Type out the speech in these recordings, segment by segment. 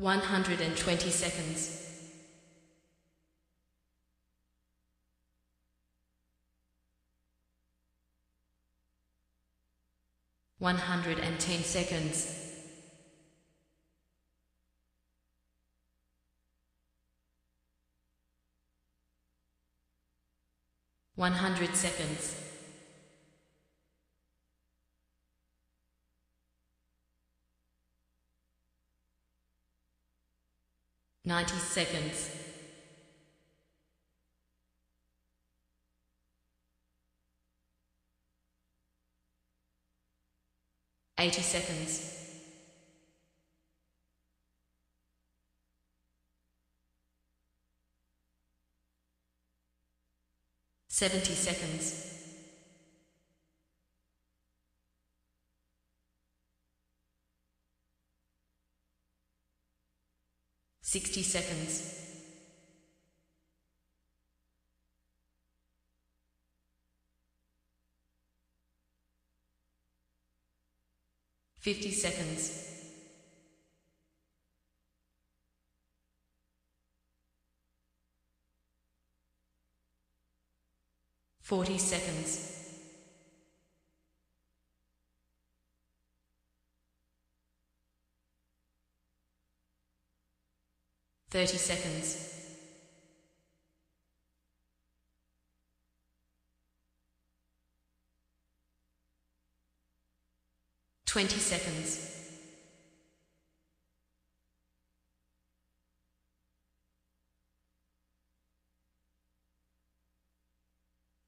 120 seconds. 110 seconds. 100 seconds. 90 seconds. 80 seconds. 70 seconds. 60 seconds. 50 seconds. 40 seconds. 30 seconds. 20 seconds.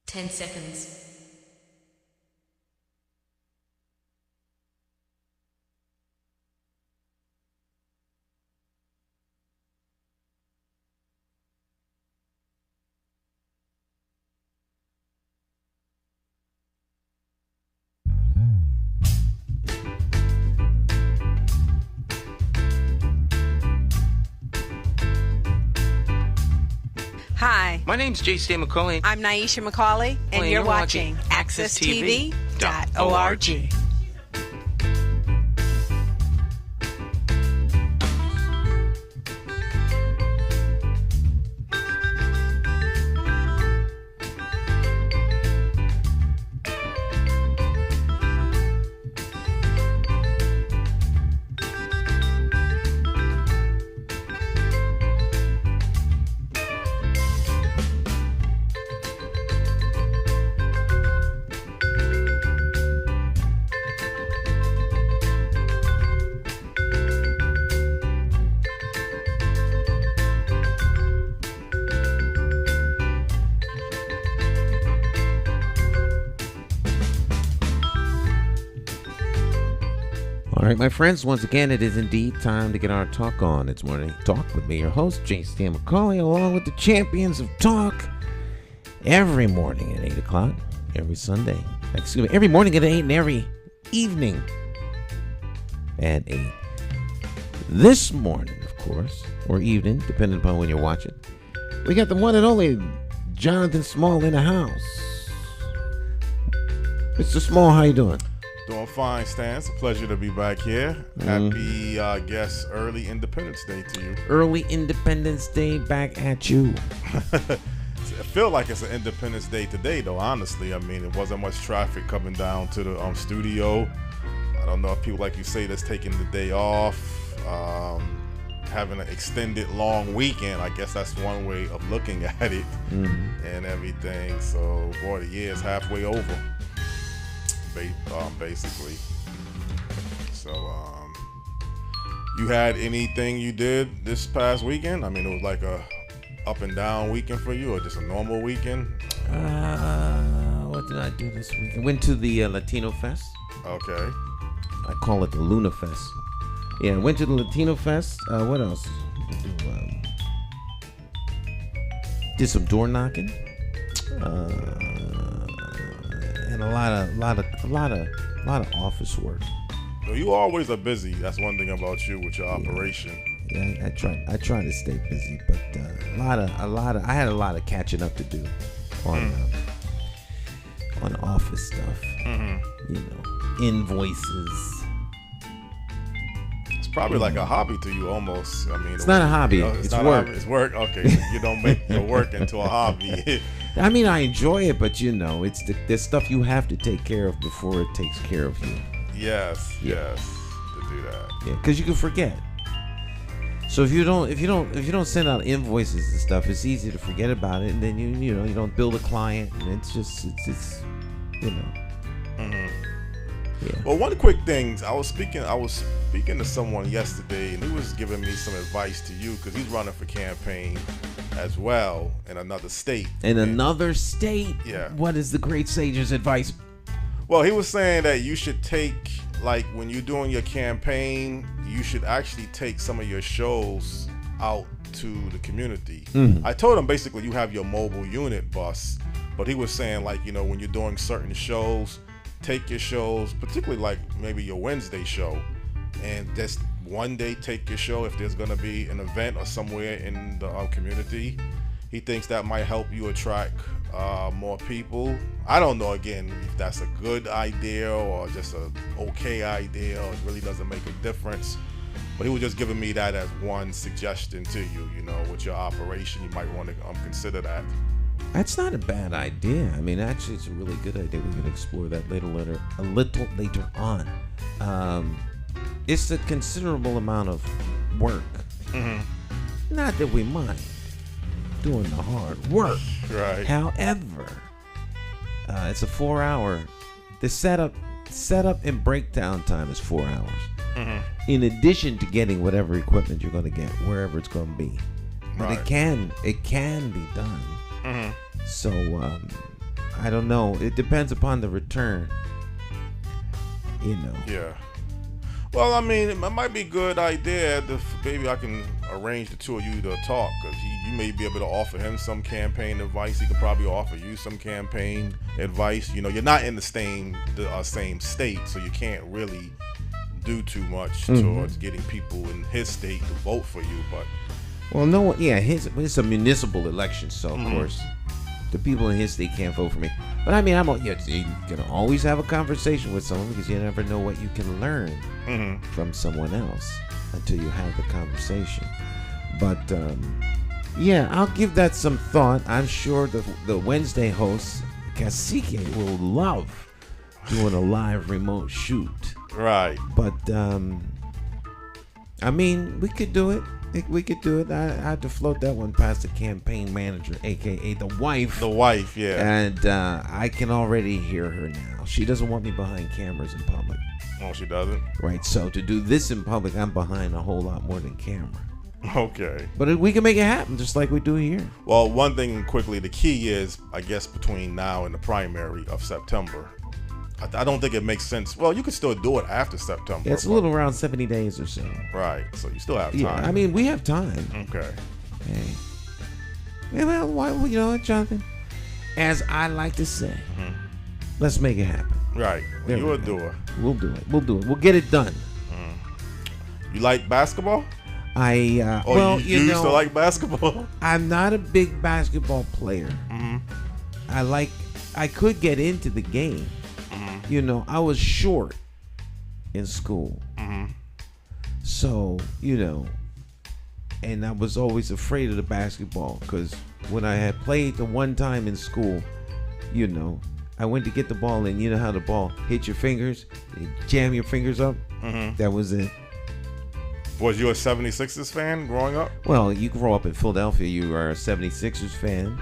10 seconds. 'Hi, my name's J.C. McCauley. I'm Nyesha McCauley, and you're watching AccessTV.org. All right, my friends, once again, it is indeed time to get our talk on. It's Morning Talk with me, your host, J.C. McCauley, along with the champions of talk every morning at 8 o'clock, every Sunday. Excuse me, every morning at 8 and every evening at 8. This morning, of course, or evening, depending upon when you're watching, we got the one and only Jonathan Small in the house. Mr. Small, how you doing? Doing fine, Stan. It's a pleasure to be back here. Happy, I guess, early Independence Day to you. Early Independence Day back at you. I feel like it's an Independence Day today, though, honestly. I mean, it wasn't much traffic coming down to the studio. I don't know if people like you say that's taking the day off, having an extended long weekend. I guess that's one way of looking at it and everything. So, boy, the year is halfway over. Basically. So, you had anything you did this past weekend? I mean, it was like a up and down weekend for you, or just a normal weekend? What did I do this weekend? Went to the Latino Fest. Okay. I call it the Luna Fest. Yeah, went to the Latino Fest. What else? Did some door knocking. And a lot of office work. So you always are busy. That's one thing about you with your operation. Yeah, I try to stay busy, but I had a lot of catching up to do on office stuff. You know, invoices. probably like a hobby to you almost. I mean, It's not a hobby. It's not work. A hobby. It's work. Okay, so you don't make your work into a hobby. I mean, I enjoy it, but it's the stuff you have to take care of before it takes care of you. Yes, Yeah. to do that. Yeah, because you can forget. So if you don't send out invoices and stuff, it's easy to forget about it, and then you don't build a client, and it's Yeah. Well, one quick thing, I was speaking to someone yesterday, and he was giving me some advice to you because he's running for campaign as well in another state. In another state? Yeah. What is the great sage's advice? Well, he was saying that you should take, like, when you're doing your campaign, you should actually take some of your shows out to the community. I told him basically you have your mobile unit bus, but he was saying, like, when you're doing certain shows, take your shows, particularly like maybe your Wednesday show, and just one day take your show if there's going to be an event or somewhere in the community. He thinks that might help you attract more people. I don't know, again, if that's a good idea or just a okay idea, or it really doesn't make a difference. But he was just giving me that as one suggestion to you, with your operation, you might want to consider that. That's not a bad idea. I mean, actually, it's a really good idea. We can explore that a little later on. It's a considerable amount of work. Not that we mind doing the hard work. Right. However, it's a 4-hour. The setup and breakdown time is 4 hours. In addition to getting whatever equipment you're going to get, wherever it's going to be. But Right. it can be done. So I don't know. It depends upon the return. Yeah. Well, I mean, it might be a good idea if maybe I can arrange the two of you to talk, because you may be able to offer him some campaign advice. He could probably offer you some campaign advice. You're not in the same state, so you can't really do too much towards getting people in his state to vote for you. But well, no one. Yeah, it's a municipal election, so of course the people in his state can't vote for me. But I mean, you're gonna always have a conversation with someone, because you never know what you can learn from someone else until you have the conversation. But yeah, I'll give that some thought. I'm sure the Wednesday host Cacique will love doing a live remote shoot. right. But I mean, we could do it. We could do it. I had to float that one past the campaign manager, aka the wife. The wife, yeah. And I can already hear her now. She doesn't want me behind cameras in public. Oh, she doesn't? Right. So to do this in public, I'm behind a whole lot more than camera. Okay. But we can make it happen just like we do here. Well, one thing quickly, the key is, I guess, between now and the primary of September, I don't think it makes sense. Well, you could still do it after September. Yeah, it's a little around 70 days or so. Right. So you still have time. Yeah, I mean, we have time. Okay. Hey. Yeah, well, you know what, Jonathan? As I like to say, let's make it happen. Right. There You're we a go. doer. We'll do it. We'll get it done. You like basketball? You you used to like basketball? I'm not a big basketball player. I could get into the game. I was short in school. So, and I was always afraid of the basketball, because when I had played the one time in school, I went to get the ball, and you know how the ball hit your fingers, you jam your fingers up. That was it. Was you a 76ers fan growing up? Well, you grow up in Philadelphia, you are a 76ers fan,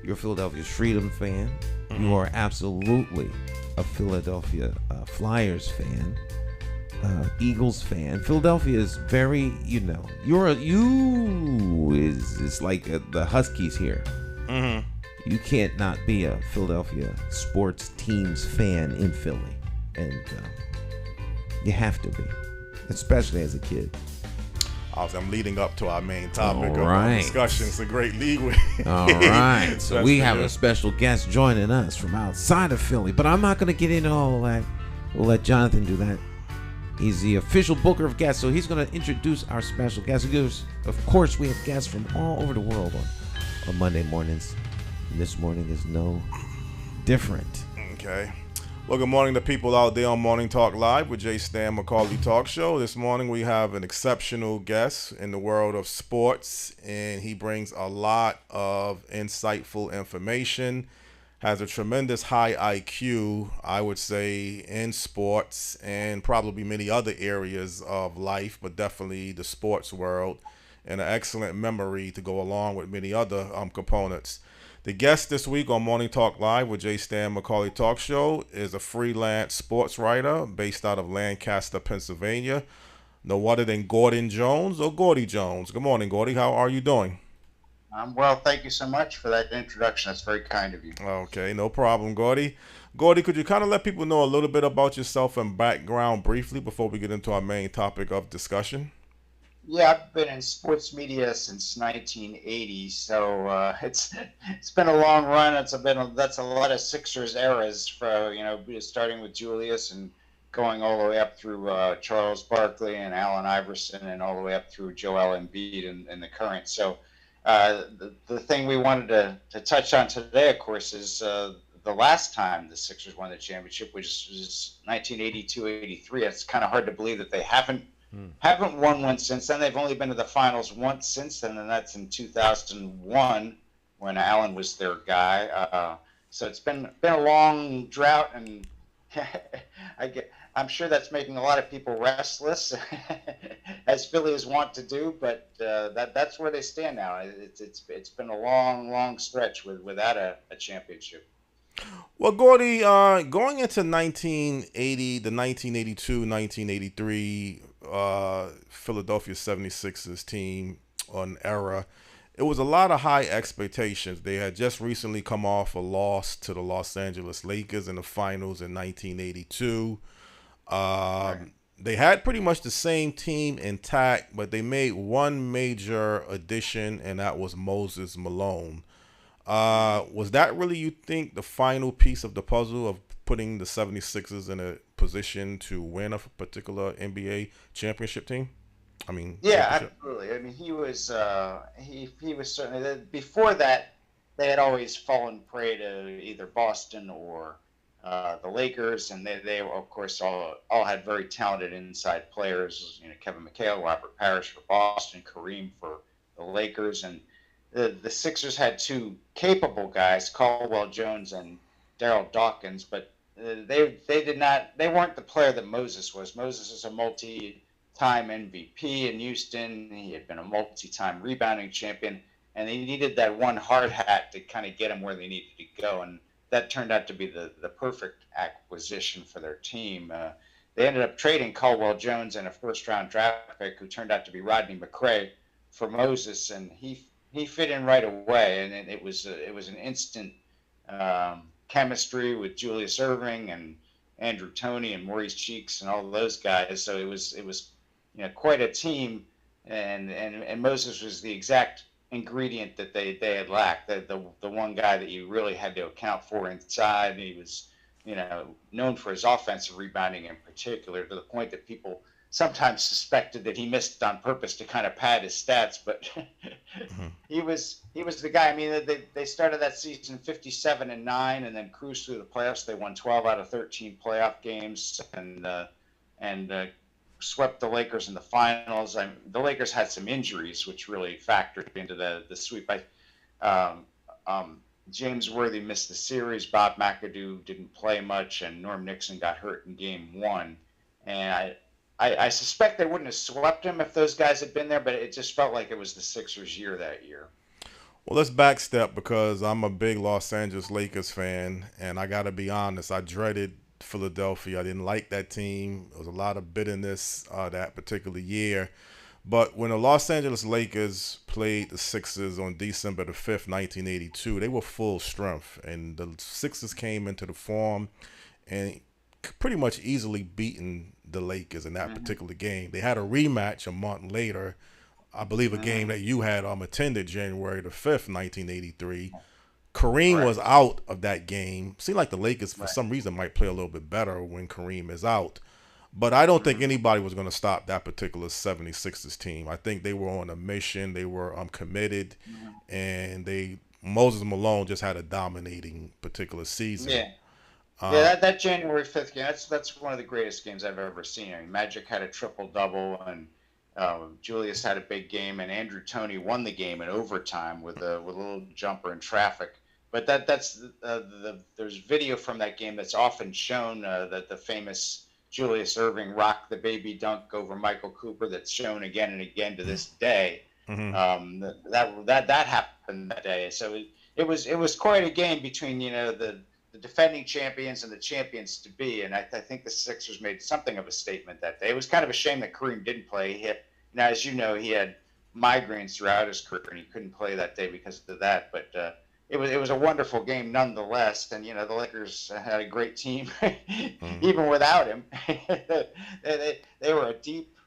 you're a Philadelphia Freedom fan, you are absolutely a Philadelphia Flyers fan, Eagles fan. Philadelphia is very, is like the Huskies here. You can't not be a Philadelphia sports teams fan in Philly, and you have to be, especially as a kid. I'm leading up to our main topic of All our right. discussion. It's a great league. All right, so That's we the have good. a special guest joining us from outside of Philly, but I'm not going to get into all that. We'll let Jonathan do that. He's the official booker of guests, so he's going to introduce our special guest. Of course, we have guests from all over the world on Monday mornings. And this morning is no different. Okay. Well, good morning to people out there on Morning Talk Live with Jay Stan McCauley Talk Show. This morning we have an exceptional guest in the world of sports, and he brings a lot of insightful information, has a tremendous high IQ, I would say, in sports and probably many other areas of life, but definitely the sports world, and an excellent memory to go along with many other components. The guest this week on Morning Talk Live with Jay Stan McCauley Talk Show is a freelance sportswriter based out of Lancaster, Pennsylvania. No other than Gordon Jones or Gordy Jones. Good morning, Gordy. How are you doing? I'm well. Thank you so much for that introduction. That's very kind of you. Okay, no problem, Gordy. Gordy, could you kind of let people know a little bit about yourself and background briefly before we get into our main topic of discussion? Yeah, I've been in sports media since 1980, so it's been a long run. That's a lot of Sixers eras, for starting with Julius and going all the way up through Charles Barkley and Allen Iverson, and all the way up through Joel Embiid and the current. So the thing we wanted to touch on today, of course, is the last time the Sixers won the championship, which was 1982-83. It's kind of hard to believe that they haven't won one since then. They've only been to the finals once since then, and that's in 2001 when Allen was their guy. So it's been a long drought, and I'm sure that's making a lot of people restless, as Phillies want to do. But that's where they stand now. It's been a long stretch without a championship. Well, Gordy, going into 1980, the 1982-1983 Philadelphia 76ers team on era, it was a lot of high expectations. They had just recently come off a loss to the Los Angeles Lakers in the finals in 1982. They had pretty much the same team intact, but they made one major addition, and that was Moses Malone. Was that really, you think, the final piece of the puzzle of putting the 76ers in a position to win a particular NBA championship team? Yeah, absolutely. I mean, he was he was certainly, before that, they had always fallen prey to either Boston or the Lakers, and they of course all had very talented inside players. Kevin McHale, Robert Parrish for Boston, Kareem for the Lakers, and the Sixers had two capable guys, Caldwell Jones and Darryl Dawkins, but they weren't the player that Moses was. Moses is a multi-time MVP in Houston. He had been a multi-time rebounding champion, and they needed that one hard hat to kind of get him where they needed to go, and that turned out to be the perfect acquisition for their team. They ended up trading Caldwell Jones and a first-round draft pick who turned out to be Rodney McRae for Moses, and he fit in right away, and it was an instant chemistry with Julius Erving and Andrew Toney and Maurice Cheeks and all those guys. So it was quite a team, and Moses was the exact ingredient that they had lacked. The one guy that you really had to account for inside. And he was known for his offensive rebounding in particular, to the point that people sometimes suspected that he missed on purpose to kind of pad his stats, but he was the guy. I mean, they started that season 57-9, and then cruised through the playoffs. They won 12 out of 13 playoff games, and swept the Lakers in the finals. The Lakers had some injuries, which really factored into the sweep. James Worthy missed the series. Bob McAdoo didn't play much, and Norm Nixon got hurt in Game 1. And I suspect they wouldn't have swept him if those guys had been there, but it just felt like it was the Sixers' year that year. Well, let's backstep, because I'm a big Los Angeles Lakers fan, and I got to be honest, I dreaded Philadelphia. I didn't like that team. There was a lot of bitterness that particular year. But when the Los Angeles Lakers played the Sixers on December the 5th, 1982, they were full strength, and the Sixers came into the Forum and pretty much easily beaten the Lakers in that particular game. They had a rematch a month later, I believe a game that you had attended, January the 5th, 1983. Kareem was out of that game. Seemed like the Lakers, for some reason, might play a little bit better when Kareem is out. But I don't think anybody was going to stop that particular 76ers team. I think they were on a mission. They were committed, and Moses Malone just had a dominating particular season. Yeah. Yeah, that January 5th game, that's one of the greatest games I've ever seen. I mean, Magic had a triple double, and Julius had a big game, and Andrew Toney won the game in overtime with a little jumper in traffic. But that's there's video from that game that's often shown, that the famous Julius Erving rock the baby dunk over Michael Cooper that's shown again and again to this day. Mm-hmm. That happened that day. So it was quite a game between the defending champions and the champions to be, and I think the Sixers made something of a statement that day. It was kind of a shame that Kareem didn't play. As you know, he had migraines throughout his career, and he couldn't play that day because of that. But it was a wonderful game nonetheless, and the Lakers had a great team even without him. they were a deep,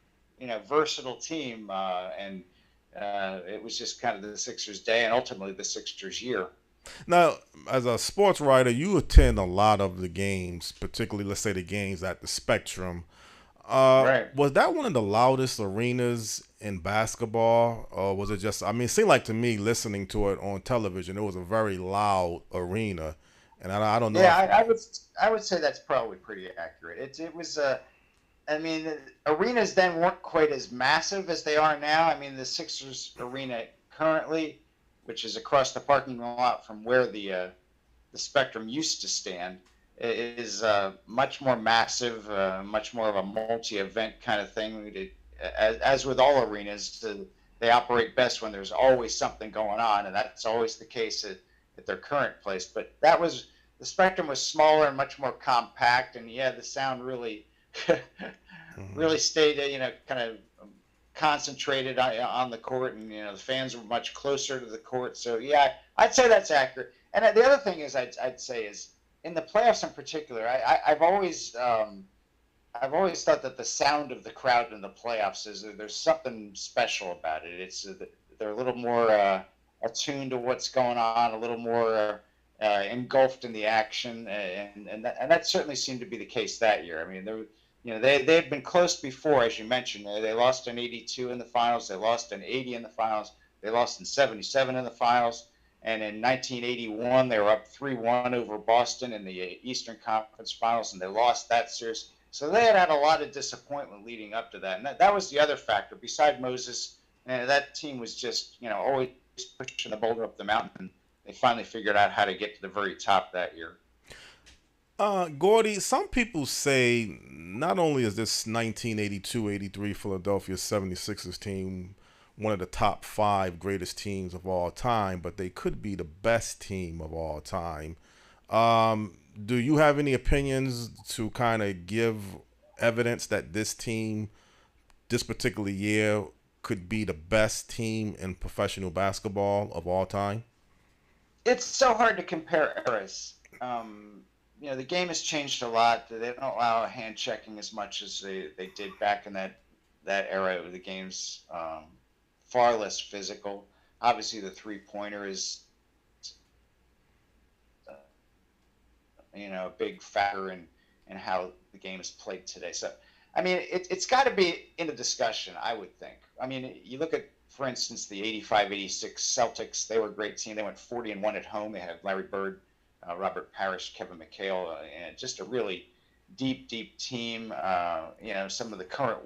versatile team, and it was just kind of the Sixers' day, and ultimately the Sixers' year. Now, as a sports writer, you attend a lot of the games, particularly, let's say, the games at the Spectrum. Right. Was that one of the loudest arenas in basketball, or was it just? I mean, it seemed like to me, listening to it on television, it was a very loud arena, and I don't know. Yeah, I would say that's probably pretty accurate. It was. I mean, the arenas then weren't quite as massive as they are now. I mean, the Sixers arena currently, which is across the parking lot from where the Spectrum used to stand, is much more massive, much more of a multi-event kind of thing. As with all arenas, they operate best when there's always something going on, and that's always the case at their current place. But the Spectrum was smaller and much more compact, and the sound really really stayed, kind of concentrated on the court, and the fans were much closer to the court. So yeah, I'd say that's accurate. And the other thing is I'd say is in the playoffs in particular, I've always thought that the sound of the crowd in the playoffs is there's something special about it. It's they're a little more attuned to what's going on, a little more engulfed in the action, and that certainly seemed to be the case that year. I mean, they had been close before, as you mentioned. They lost in '82 in the finals. They lost in '80 in the finals. They lost in '77 in the finals. And in 1981, they were up 3-1 over Boston in the Eastern Conference Finals, and they lost that series. So they had a lot of disappointment leading up to that. And that was the other factor. Beside Moses, that team was just, always pushing the boulder up the mountain. And they finally figured out how to get to the very top that year. Gordy, some people say not only is this 1982-83 Philadelphia 76ers team one of the top 5 greatest teams of all time, but they could be the best team of all time. Do you have any opinions to kind of give evidence that this team, this particular year, could be the best team in professional basketball of all time? It's so hard to compare eras. The game has changed a lot. They don't allow hand checking as much as they did back in that era. The game's far less physical. Obviously, the three-pointer is, a big factor in how the game is played today. So, I mean, it's got to be in a discussion, I would think. I mean, you look at, for instance, the 85-86 Celtics. They were a great team. They went 40-1 at home. They had Larry Bird, Robert Parrish, Kevin McHale, and just a really deep team. Some of the current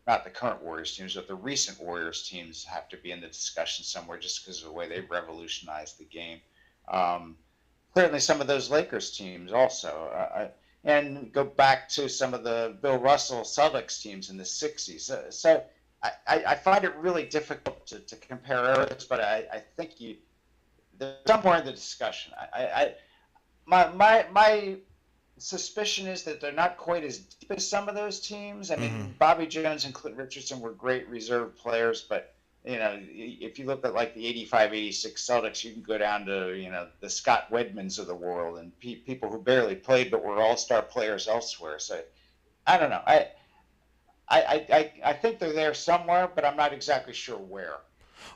not the current Warriors teams, but the recent Warriors teams have to be in the discussion somewhere just because of the way they revolutionized the game. Certainly some of those Lakers teams also. And go back to some of the Bill Russell Celtics teams in the 60s. So I find it really difficult to compare eras, but I think there's somewhere in the discussion. My suspicion is that they're not quite as deep as some of those teams. I mean, Bobby Jones and Clint Richardson were great reserve players, but if you look at like the 85-86 Celtics, you can go down to the Scott Wedmans of the world and people who barely played but were all-star players elsewhere. So I don't know. I think they're there somewhere, but I'm not exactly sure where.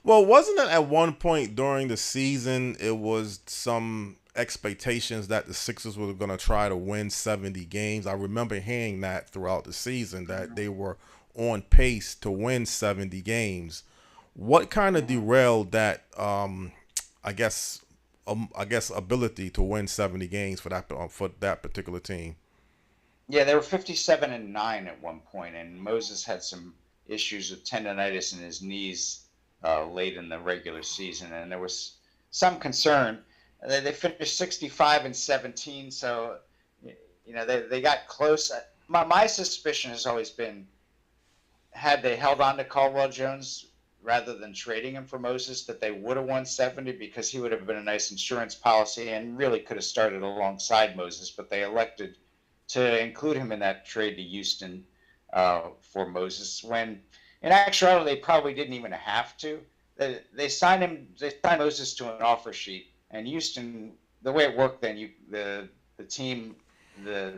Well, wasn't it at one point during the season it was some expectations that the Sixers were going to try to win 70 games? I remember hearing that throughout the season, that they were on pace to win 70 games. What kind of derailed that, I guess, ability to win 70 games for that particular team. Yeah, they were 57-9 at one point, and Moses had some issues with tendonitis in his knees late in the regular season, and there was some concern. They finished 65-17, so they got close. My suspicion has always been, had they held on to Caldwell Jones rather than trading him for Moses, that they would have won 70, because he would have been a nice insurance policy and really could have started alongside Moses, but they elected to include him in that trade to Houston for Moses, when in actuality they probably didn't even have to. They signed Moses to an offer sheet, and Houston, the way it worked then, the team that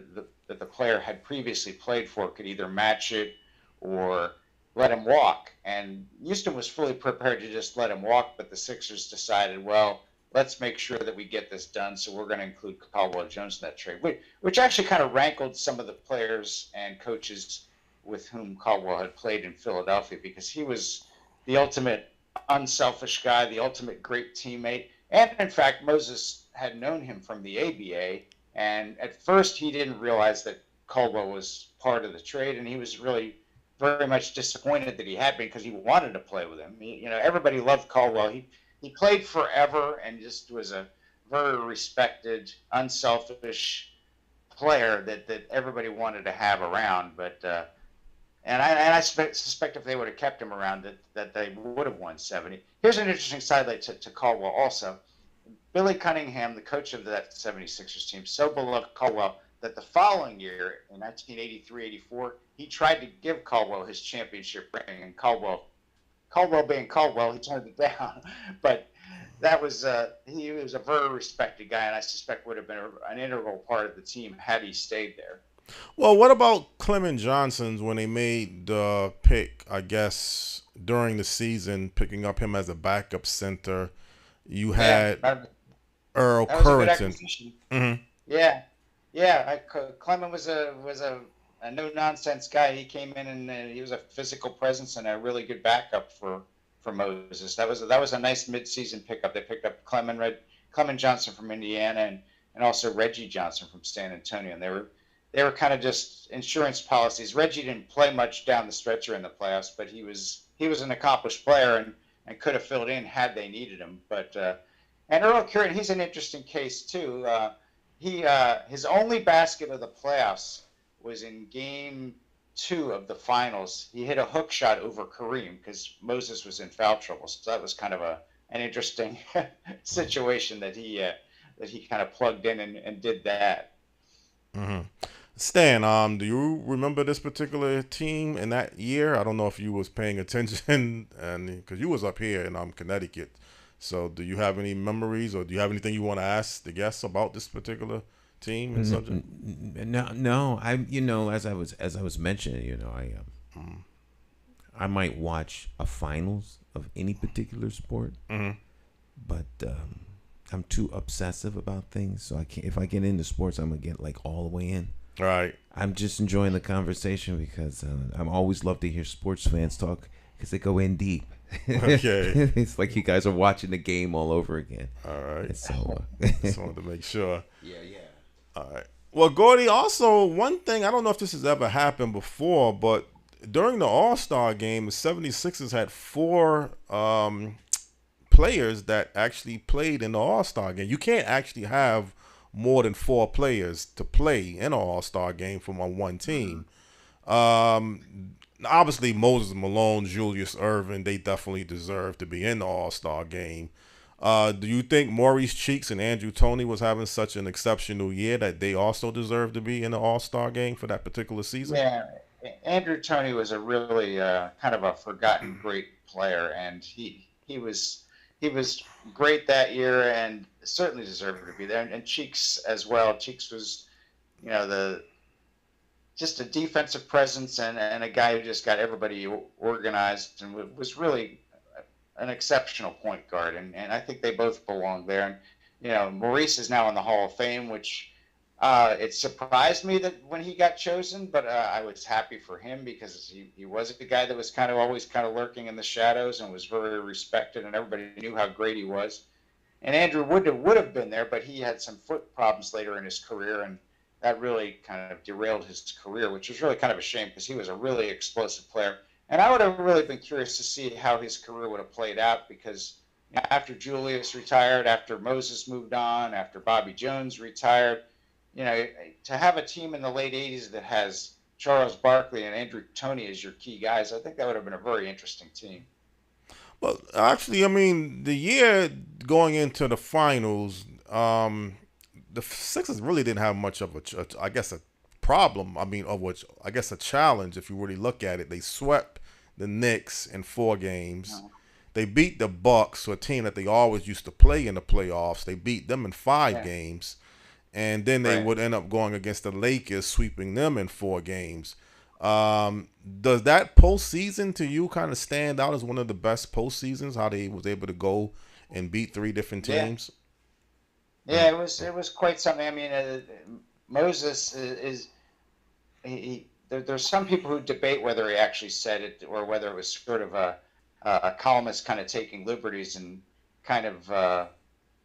the player had previously played for could either match it or let him walk. And Houston was fully prepared to just let him walk, but the Sixers decided, well, let's make sure that we get this done, so we're going to include Caldwell Jones in that trade, which actually kind of rankled some of the players and coaches with whom Caldwell had played in Philadelphia, because he was the ultimate unselfish guy, the ultimate great teammate. And in fact, Moses had known him from the ABA, and at first he didn't realize that Caldwell was part of the trade, and he was really very much disappointed that he had been, because he wanted to play with him. Everybody loved Caldwell. He played forever and just was a very respected, unselfish player that everybody wanted to have around. But I suspect if they would have kept him around, that they would have won 70. Here's an interesting sidelight to Caldwell also. Billy Cunningham, the coach of that 76ers team, so beloved Caldwell that the following year, in 1983-84, he tried to give Caldwell his championship ring, and Caldwell being Caldwell, he turned it down. But that was he was a very respected guy, and I suspect would have been an integral part of the team had he stayed there. Well, what about Clement Johnson's when they made the pick, I guess, during the season, picking up him as a backup center? You had Earl Currington. Mm-hmm. Yeah. Clement was a no nonsense guy. He came in and he was a physical presence and a really good backup for Moses. That was a nice midseason pickup. They picked up Clement Johnson from Indiana and also Reggie Johnson from San Antonio, and they were kind of just insurance policies. Reggie didn't play much down the stretch or in the playoffs, but he was an accomplished player and could have filled in had they needed him. But and Earl Currington, he's an interesting case too. His only basket of the playoffs was in Game 2 of the finals. He hit a hook shot over Kareem because Moses was in foul trouble. So that was kind of an interesting situation that he kind of plugged in and did that. Mm-hmm. Stan, do you remember this particular team in that year? I don't know if you was paying attention, and because you was up here in Connecticut. So do you have any memories, or do you have anything you want to ask the guests about this particular team and subject? No. As I was mentioning, I might watch a finals of any particular sport, but I'm too obsessive about things. So I can't. If I get into sports, I'm gonna get like all the way in. Right. I'm just enjoying the conversation because I'm always love to hear sports fans talk because they go in deep. Okay. It's like you guys are watching the game all over again. All right. So just wanted to make sure. Yeah. All right. Well, Gordy, also one thing, I don't know if this has ever happened before, but during the All-Star game, the 76ers had 4 players that actually played in the All-Star game. You can't actually have more than 4 players to play in an All-Star game from on one team. Obviously, Moses Malone, Julius Erving, they definitely deserve to be in the All-Star game. Do you think Maurice Cheeks and Andrew Toney was having such an exceptional year that they also deserve to be in the All-Star game for that particular season? Yeah, Andrew Toney was a really kind of a forgotten great player, and he was great that year and certainly deserved to be there. And Cheeks as well. Cheeks was, just a defensive presence and a guy who just got everybody organized and was really an exceptional point guard. And I think they both belong there. And, Maurice is now in the Hall of Fame, which it surprised me that when he got chosen, but I was happy for him because he was a guy that was always lurking in the shadows and was very respected, and everybody knew how great he was. and Andrew would have been there, but he had some foot problems later in his career, and that really kind of derailed his career, which was really kind of a shame because he was a really explosive player. And I would have really been curious to see how his career would have played out because after Julius retired, after Moses moved on, after Bobby Jones retired, to have a team in the late 80s that has Charles Barkley and Andrew Toney as your key guys, I think that would have been a very interesting team. Well, actually, I mean, the year going into the finals, the Sixers really didn't have much of I guess, a problem. I mean, of which I guess a challenge if you really look at it. They swept the Knicks in 4 games. They beat the Bucks, a team that they always used to play in the playoffs. They beat them in 5 games, and then they would end up going against the Lakers, sweeping them in 4 games. Does that postseason to you kind of stand out as one of the best postseasons? How they was able to go and beat 3 different teams? Yeah, it was quite something. I mean, Moses there's some people who debate whether he actually said it or whether it was sort of a columnist kind of taking liberties and kind of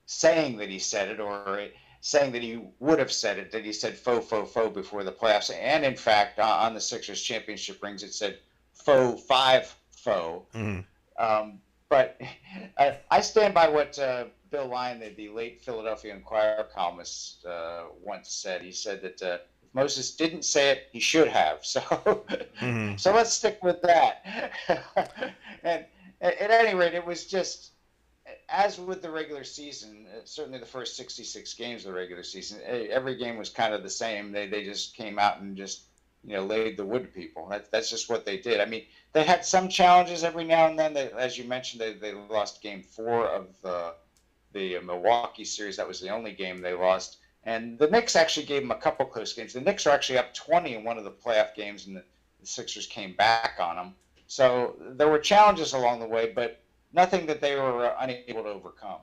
saying that he said it or saying that he would have said it, that he said faux, faux, faux before the playoffs. And in fact, on the Sixers championship rings, it said faux, 5 faux. But I stand by what Bill Lyon, the late Philadelphia Inquirer columnist, once said. He said that if Moses didn't say it, he should have. So, so let's stick with that. And at any rate, it was just, as with the regular season, certainly the first 66 games of the regular season, every game was kind of the same. They just came out and just laid the wood to people. That's just what they did. I mean, they had some challenges every now and then. As you mentioned, they lost Game 4 of the Milwaukee series. That was the only game they lost. And the Knicks actually gave them a couple close games. The Knicks are actually up 20 in one of the playoff games, and the Sixers came back on them. So there were challenges along the way, but nothing that they were unable to overcome.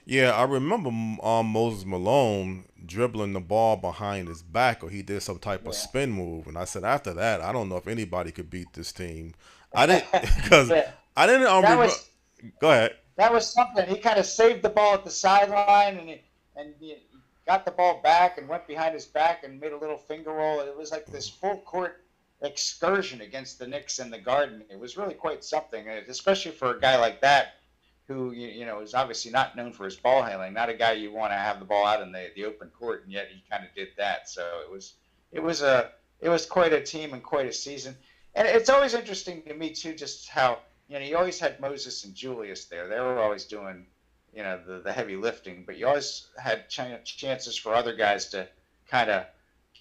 Yeah, I remember Moses Malone dribbling the ball behind his back, or he did some type of spin move, and I said after that, I don't know if anybody could beat this team. I didn't because I didn't. Go ahead. That was something. He kind of saved the ball at the sideline, and he got the ball back and went behind his back and made a little finger roll. It was like this full court excursion against the Knicks in the Garden. It was really quite something, especially for a guy like that, who is obviously not known for his ball handling, not a guy you want to have the ball out in the open court, and yet he kind of did that. So it was quite a team and quite a season. And it's always interesting to me too, just how you always had Moses and Julius there. They were always doing the heavy lifting, but you always had chances for other guys to kind of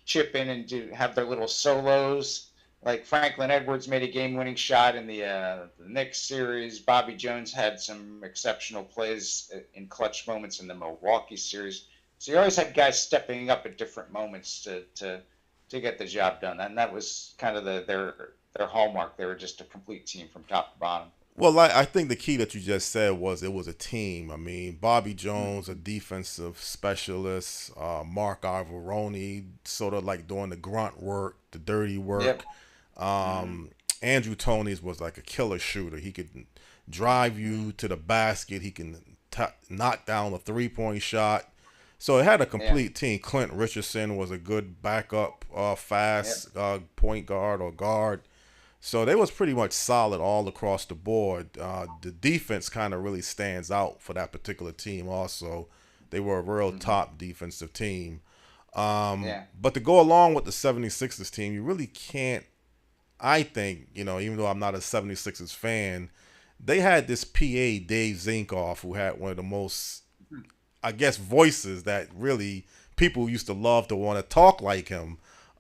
chip in and have their little solos. Like Franklin Edwards made a game-winning shot in the Knicks series. Bobby Jones had some exceptional plays in clutch moments in the Milwaukee series. So you always had guys stepping up at different moments to get the job done, and that was kind of their hallmark. They were just a complete team from top to bottom. Well, I think the key that you just said was it was a team. I mean, Bobby Jones, a defensive specialist, Mark Ivoroni, sort of like doing the grunt work, the dirty work. Yep. Andrew Toney was like a killer shooter. He could drive you to the basket. He can knock down a 3-point shot. So it had a complete team. Clint Richardson was a good backup, fast point guard or guard. So they was pretty much solid all across the board. The defense kind of really stands out for that particular team also. They were a real top defensive team. But to go along with the 76ers team, you really can't, I think, even though I'm not a 76ers fan, they had this PA, Dave Zinkoff, who had one of the most, I guess, voices that really people used to love to want to talk like him.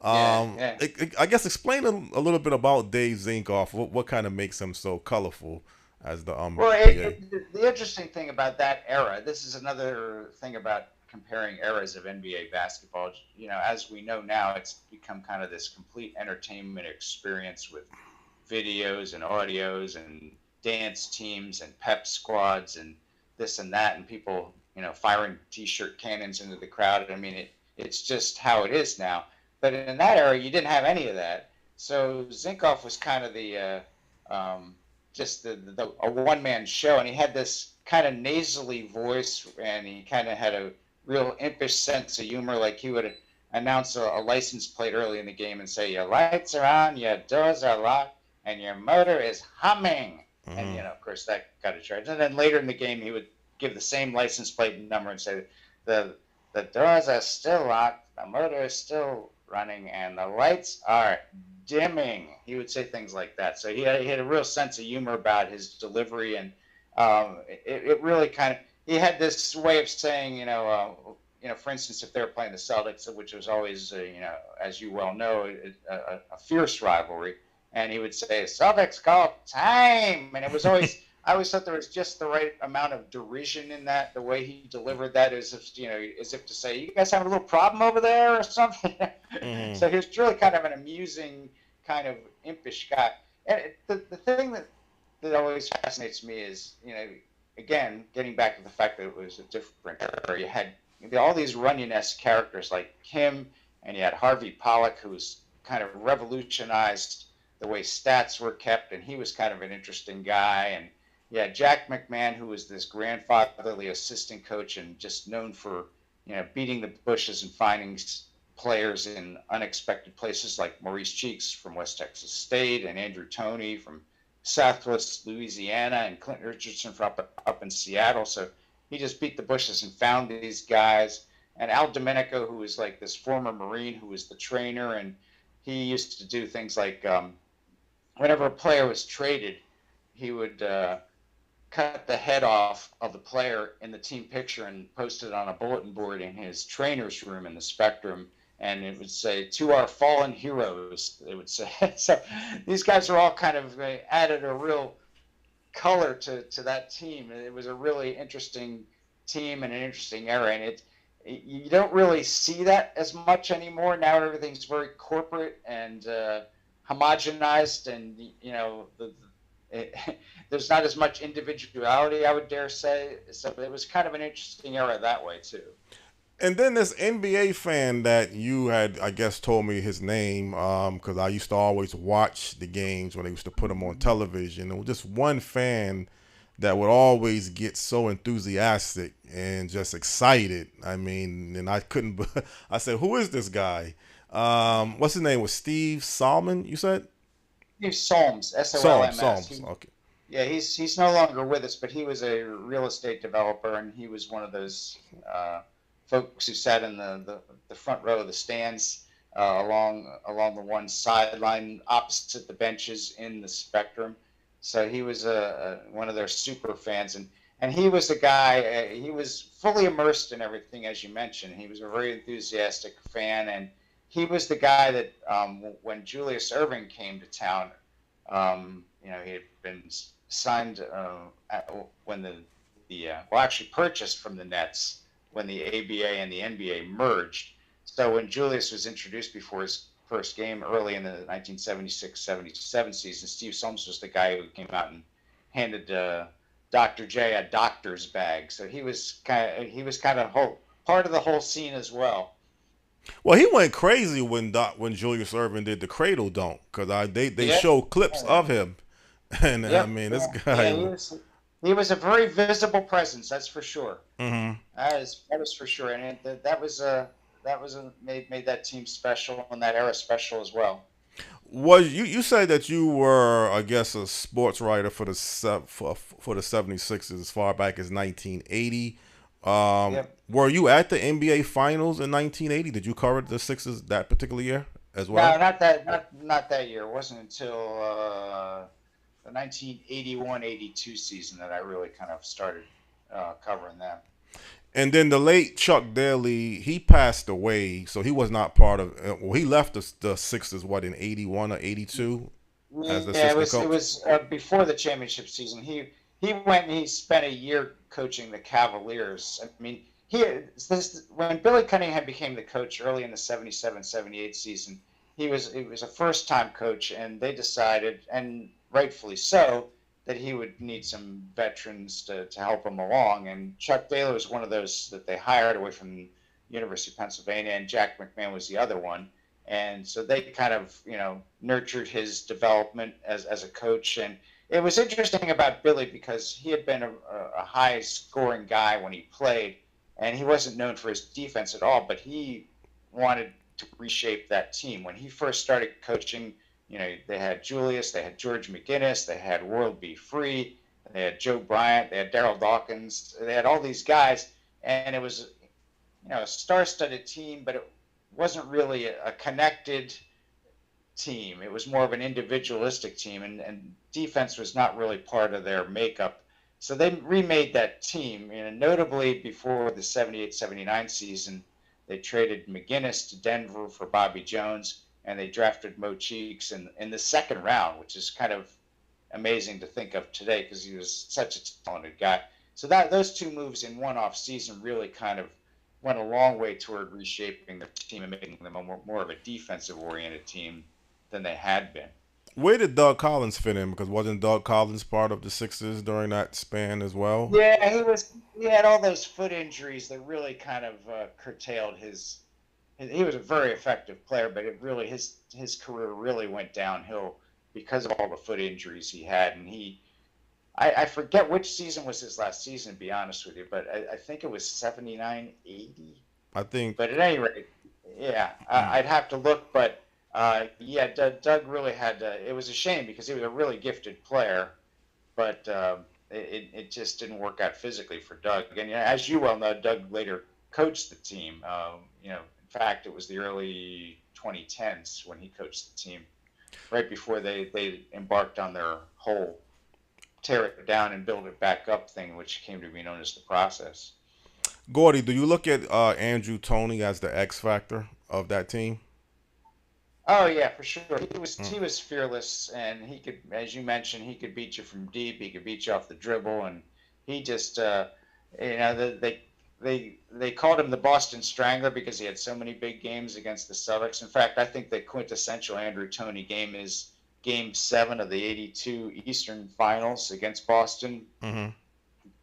I guess explain a little bit about Dave Zinkoff. What kind of makes him so colorful as the Well, the interesting thing about that era, this is another thing about comparing eras of NBA basketball. As we know now, it's become kind of this complete entertainment experience with videos and audios and dance teams and pep squads and this and that, and people, firing T-shirt cannons into the crowd. I mean, it's just how it is now. But in that era, you didn't have any of that. So Zinkoff was kind of the a one-man show, and he had this kind of nasally voice, and he kind of had a real impish sense of humor. Like he would announce a license plate early in the game and say, "Your lights are on, your doors are locked, and your motor is humming." And of course, that got a charge. And then later in the game, he would give the same license plate number and say, "The doors are still locked, the motor is still running, and the lights are dimming." He would say things like that. So he had a real sense of humor about his delivery, and it really he had this way of saying, for instance, if they were playing the Celtics, which was always, as you well know, a fierce rivalry, and he would say, "Celtics call time," and it was always. I always thought there was just the right amount of derision in that. The way he delivered that, as if to say, "You guys have a little problem over there or something." So he was really kind of an amusing, kind of impish guy. And the thing that always fascinates me is, again, getting back to the fact that it was a different era. You had all these Runyon-esque characters like him, and you had Harvey Pollack, who's kind of revolutionized the way stats were kept, and he was kind of an interesting guy. And yeah, Jack McMahon, who was this grandfatherly assistant coach and just known for, beating the bushes and finding players in unexpected places, like Maurice Cheeks from West Texas State and Andrew Toney from Southwest Louisiana and Clinton Richardson from up in Seattle. So he just beat the bushes and found these guys. And Al Domenico, who was like this former Marine who was the trainer, and he used to do things like whenever a player was traded, he would cut the head off of the player in the team picture and post it on a bulletin board in his trainer's room in the Spectrum. And it would say, "To our fallen heroes," it would say. So these guys are all kind of added a real color to that team. It was a really interesting team and an interesting era. And you don't really see that as much anymore. Now everything's very corporate and homogenized, and there's not as much individuality, I would dare say. So it was kind of an interesting era that way too. And then this NBA fan that you had, I guess, told me his name, because I used to always watch the games when they used to put them on television. And just one fan that would always get so enthusiastic and just excited. I mean, and I couldn't. I said, "Who is this guy?" What's his name? Was Steve Solomon? You said? Steve Solms, S-O-L-M-S. Solms. Okay. Yeah, he's no longer with us, but he was a real estate developer, and he was one of those folks who sat in the front row of the stands along the one sideline opposite the benches in the Spectrum. So he was one of their super fans, and he was a guy. He was fully immersed in everything, as you mentioned. He was a very enthusiastic fan, and he was the guy that when Julius Erving came to town, he had been signed when actually purchased from the Nets when the ABA and the NBA merged. So when Julius was introduced before his first game early in the 1976-77 season, Steve Solms was the guy who came out and handed Dr. J a doctor's bag. So he was kind of part of the whole scene as well. Well, he went crazy when Julius Erving did the cradle dunk, because they show clips of him, and I mean this guy. Yeah, he was a very visible presence, that's for sure. Mm-hmm. That is for sure, and that made that team special and that era special as well. Was you said that you were, I guess, a sports writer for the 76ers as far back as 1980. Yep. Were you at the NBA Finals in 1980? Did you cover the Sixers that particular year as well? No, not that year. It wasn't until the 1981-82 season that I really kind of started covering that. And then the late Chuck Daly, he passed away, so he was not part of. He left the Sixers in 81 or 82 as the assistant coach? It was before the championship season. He went and he spent a year coaching the Cavaliers. I mean, when Billy Cunningham became the coach early in the 77-78 season, he was a first-time coach, and they decided, and rightfully so, that he would need some veterans to help him along. And Chuck Daly was one of those that they hired away from the University of Pennsylvania, and Jack McMahon was the other one. And so they kind of, nurtured his development as a coach. And it was interesting about Billy because he had been a high scoring guy when he played, and he wasn't known for his defense at all, but he wanted to reshape that team. When he first started coaching, they had Julius, they had George McGinnis, they had World B. Free, they had Joe Bryant, they had Darryl Dawkins, they had all these guys, and it was, a star-studded team, but it wasn't really a connected team. It was more of an individualistic team, and defense was not really part of their makeup. So they remade that team, notably before the 78-79 season. They traded McGinnis to Denver for Bobby Jones, and they drafted Mo Cheeks in the second round, which is kind of amazing to think of today because he was such a talented guy. So those two moves in one off season really kind of went a long way toward reshaping the team and making them more of a defensive-oriented team than they had been. Where did Doug Collins fit in? Because wasn't Doug Collins part of the Sixers during that span as well? Yeah, he had all those foot injuries that really kind of curtailed his. He was a very effective player, but his career really went downhill because of all the foot injuries he had. And I forget which season was his last season, to be honest with you, but I think it was 79-80. I think. But at any rate, yeah, I'd have to look. But Doug really had. It was a shame because he was a really gifted player, but it just didn't work out physically for Doug. And as you well know, Doug later coached the team. In fact, it was the early 2010s when he coached the team, right before they embarked on their whole tear it down and build it back up thing, which came to be known as the process. Gordy, do you look at Andrew Toney as the X factor of that team? Oh yeah, for sure. He was fearless, and he could, as you mentioned, he could beat you from deep. He could beat you off the dribble, and he just, they called him the Boston Strangler because he had so many big games against the Celtics. In fact, I think the quintessential Andrew Toney game is Game 7 of the '82 Eastern Finals against Boston. Mm-hmm.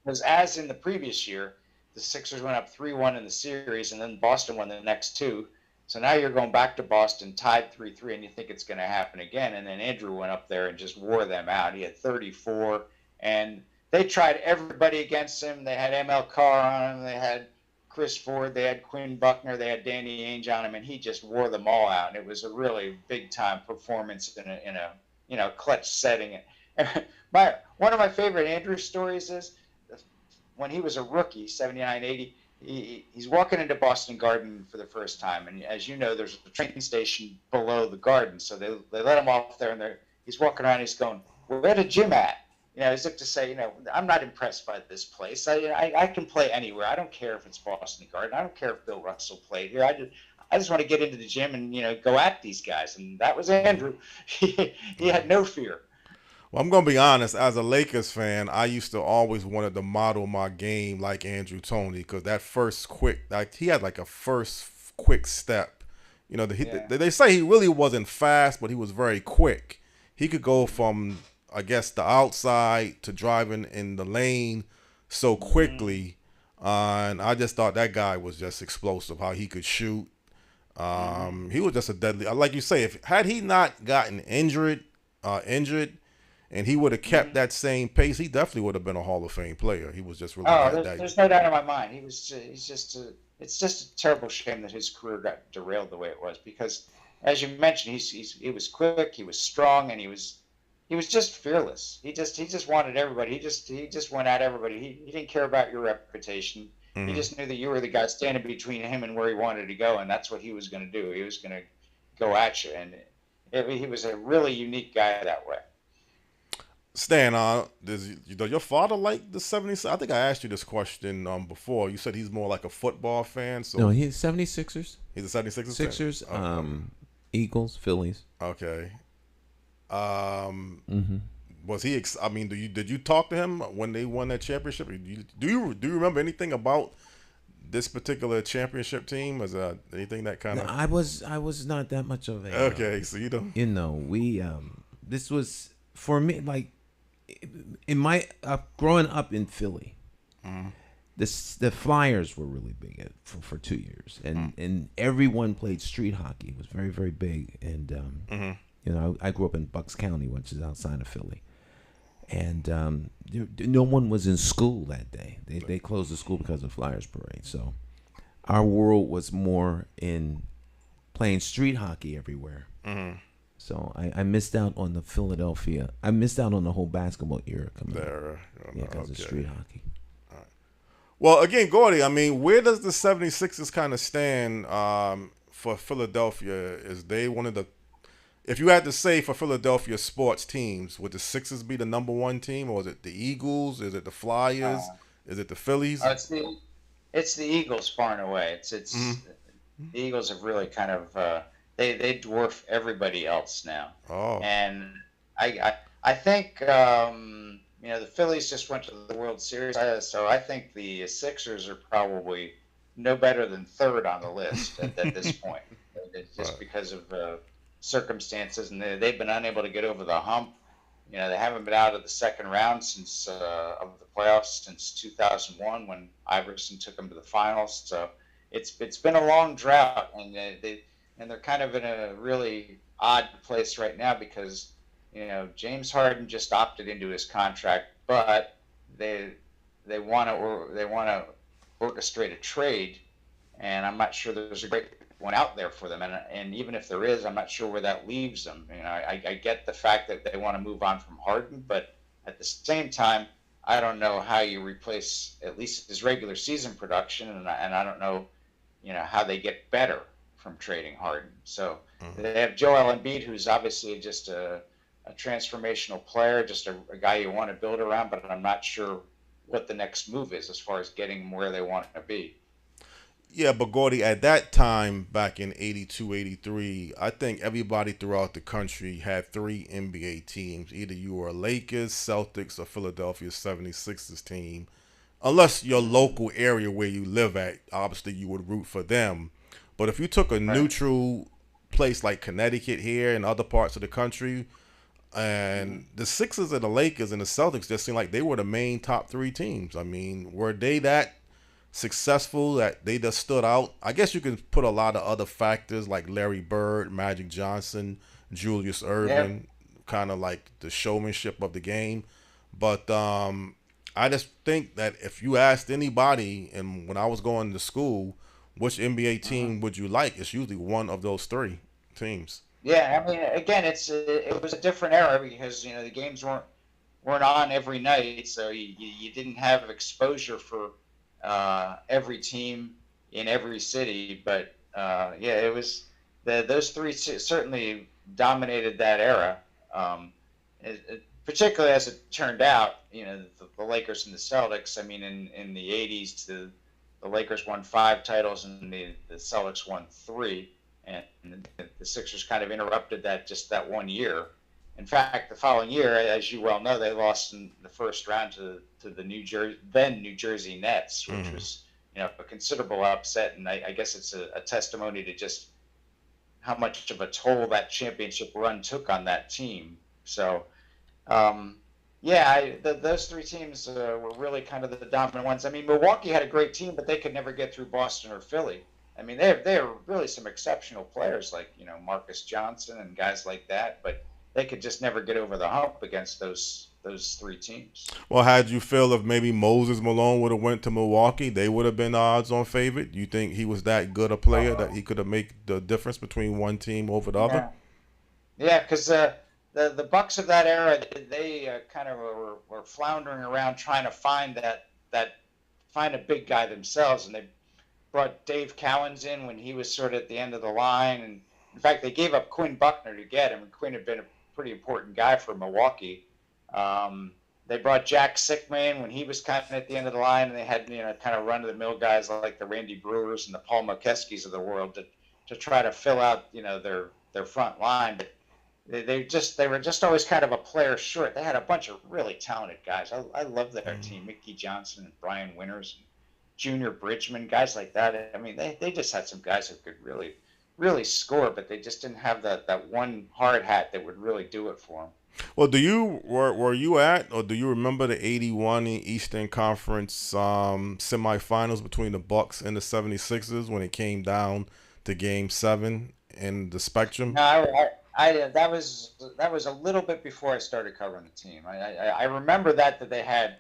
Because as in the previous year, the Sixers went up 3-1 in the series, and then Boston won the next two. So now you're going back to Boston, tied 3-3, and you think it's going to happen again. And then Andrew went up there and just wore them out. He had 34, and they tried everybody against him. They had ML Carr on him. They had Chris Ford. They had Quinn Buckner. They had Danny Ainge on him, and he just wore them all out. And it was a really big-time performance in a clutch setting. And one of my favorite Andrew stories is when he was a rookie, 79-80, he's walking into Boston Garden for the first time, and as you know, there's a train station below the Garden, so they let him off there, and he's walking around, he's going, "Where's the gym at?" As if to say, I'm not impressed by this place. I can play anywhere. I don't care if it's Boston Garden. I don't care if Bill Russell played here. I just want to get into the gym and go at these guys, and that was Andrew. He had no fear. Well, I'm going to be honest. As a Lakers fan, I used to always wanted to model my game like Andrew Toney because that first quick, he had like a first quick step. They say he really wasn't fast, but he was very quick. He could go from, I guess, the outside to driving in the lane so quickly. And I just thought that guy was just explosive, how he could shoot. He was just a deadly, like you say, had he not gotten injured, and he would have kept that same pace, he definitely would have been a Hall of Fame player. He was just really there's no doubt in my mind. It's just a terrible shame that his career got derailed the way it was because, as you mentioned, he was quick, he was strong, and he was just fearless. He just wanted everybody. He just went at everybody. He didn't care about your reputation. Mm-hmm. He just knew that you were the guy standing between him and where he wanted to go, and that's what he was going to do. He was going to go at you, and he was a really unique guy that way. Stan, does your father like the 70s? I think I asked you this question before. You said he's more like a football fan. So no, he's 76ers. He's a 76ers Sixers, fan? Okay. Eagles, Phillies. Okay. Was he? Did you talk to him when they won that championship? Do you remember anything about this particular championship team? Was anything that kind of? No, I was not that much of a. Okay, so you don't. We this was for me like in my growing up in Philly. The Flyers were really big for 2 years, and everyone played street hockey. It was very, very big, and I grew up in Bucks County, which is outside of Philly, and no one was in school that day. They closed the school because of Flyers Parade. So our world was more in playing street hockey everywhere. Mm-hmm. So I missed out on the Philadelphia. I missed out on the whole basketball era coming There, because of street hockey. Well, again, Gordy, I mean, where does the 76ers kind of stand for Philadelphia? Is they one of the, if you had to say for Philadelphia sports teams, would the Sixers be the number one team, or is it the Eagles? Is it the Flyers? Is it the Phillies? It's the Eagles far and away. It's Mm-hmm. the Eagles have really kind of they dwarf everybody else now. Oh, And I think the Phillies just went to the World Series, so I think the Sixers are probably no better than third on the list at this point. It's just because of circumstances, and they've been unable to get over the hump. They haven't been out of the second round since of the playoffs since 2001 when Iverson took them to the finals. So it's been a long drought, and they're kind of in a really odd place right now because James Harden just opted into his contract, but they want to orchestrate a trade, and I'm not sure there's a great one out there for them. And even if there is, I'm not sure where that leaves them. I get the fact that they want to move on from Harden, but at the same time, I don't know how you replace at least his regular season production, and I don't know, how they get better from trading Harden. So they have Joel Embiid, who's obviously just a transformational player, just a guy you want to build around, but I'm not sure what the next move is as far as getting them where they want to be. yeah, but Gordy, at that time, back in 82, 83, I think everybody throughout the country had three NBA teams. Either you were a Lakers, Celtics, or Philadelphia 76ers team. Unless your local area where you live at, obviously you would root for them. But if you took a neutral place like Connecticut here and other parts of the country, and the Sixers and the Lakers and the Celtics just seemed like they were the main top three teams. I mean, were they that successful that they just stood out? I guess you can put a lot of other factors like Larry Bird, Magic Johnson, Julius Erving, kind of like the showmanship of the game. But I just think that if you asked anybody, and when I was going to school, which NBA team would you like, it's usually one of those three teams. Yeah, I mean, again, it was a different era because the games weren't on every night, so you didn't have exposure for every team in every city. But it was those three certainly dominated that era. Particularly as it turned out, the Lakers and the Celtics. I mean, in the '80s, the Lakers won 5 titles and the Celtics won 3. And the Sixers kind of interrupted that one year. In fact, the following year, as you well know, they lost in the first round to the New Jersey Nets, which was a considerable upset. And I guess it's a testimony to just how much of a toll that championship run took on that team. So, those three teams were really kind of the dominant ones. I mean, Milwaukee had a great team, but they could never get through Boston or Philly. I mean, they're really some exceptional players like, Marcus Johnson and guys like that, but they could just never get over the hump against those three teams. Well, how'd you feel if maybe Moses Malone would have went to Milwaukee? They would have been odds-on favorite. You think he was that good a player that he could have made the difference between one team over the other? Yeah, because the Bucks of that era, they kind of were floundering around trying to find find a big guy themselves, and they brought Dave Cowens in when he was sort of at the end of the line. And in fact, they gave up Quinn Buckner to get him. And Quinn had been a pretty important guy for Milwaukee. They brought Jack Sickman when he was kind of at the end of the line, and they had kind of run-of-the-mill guys like the Randy Brewers and the Paul Mokeskis of the world to try to fill out their front line. But they were just always kind of a player short. They had a bunch of really talented guys. I love their team, Mickey Johnson and Brian Winters and Junior Bridgman, guys like that. I mean, they just had some guys who could really, really score, but they just didn't have that one hard hat that would really do it for them. Well, were you at, or do you remember the 81 Eastern Conference semifinals between the Bucks and the 76ers when it came down to Game 7 in the Spectrum? No, that was a little bit before I started covering the team. I remember that they had,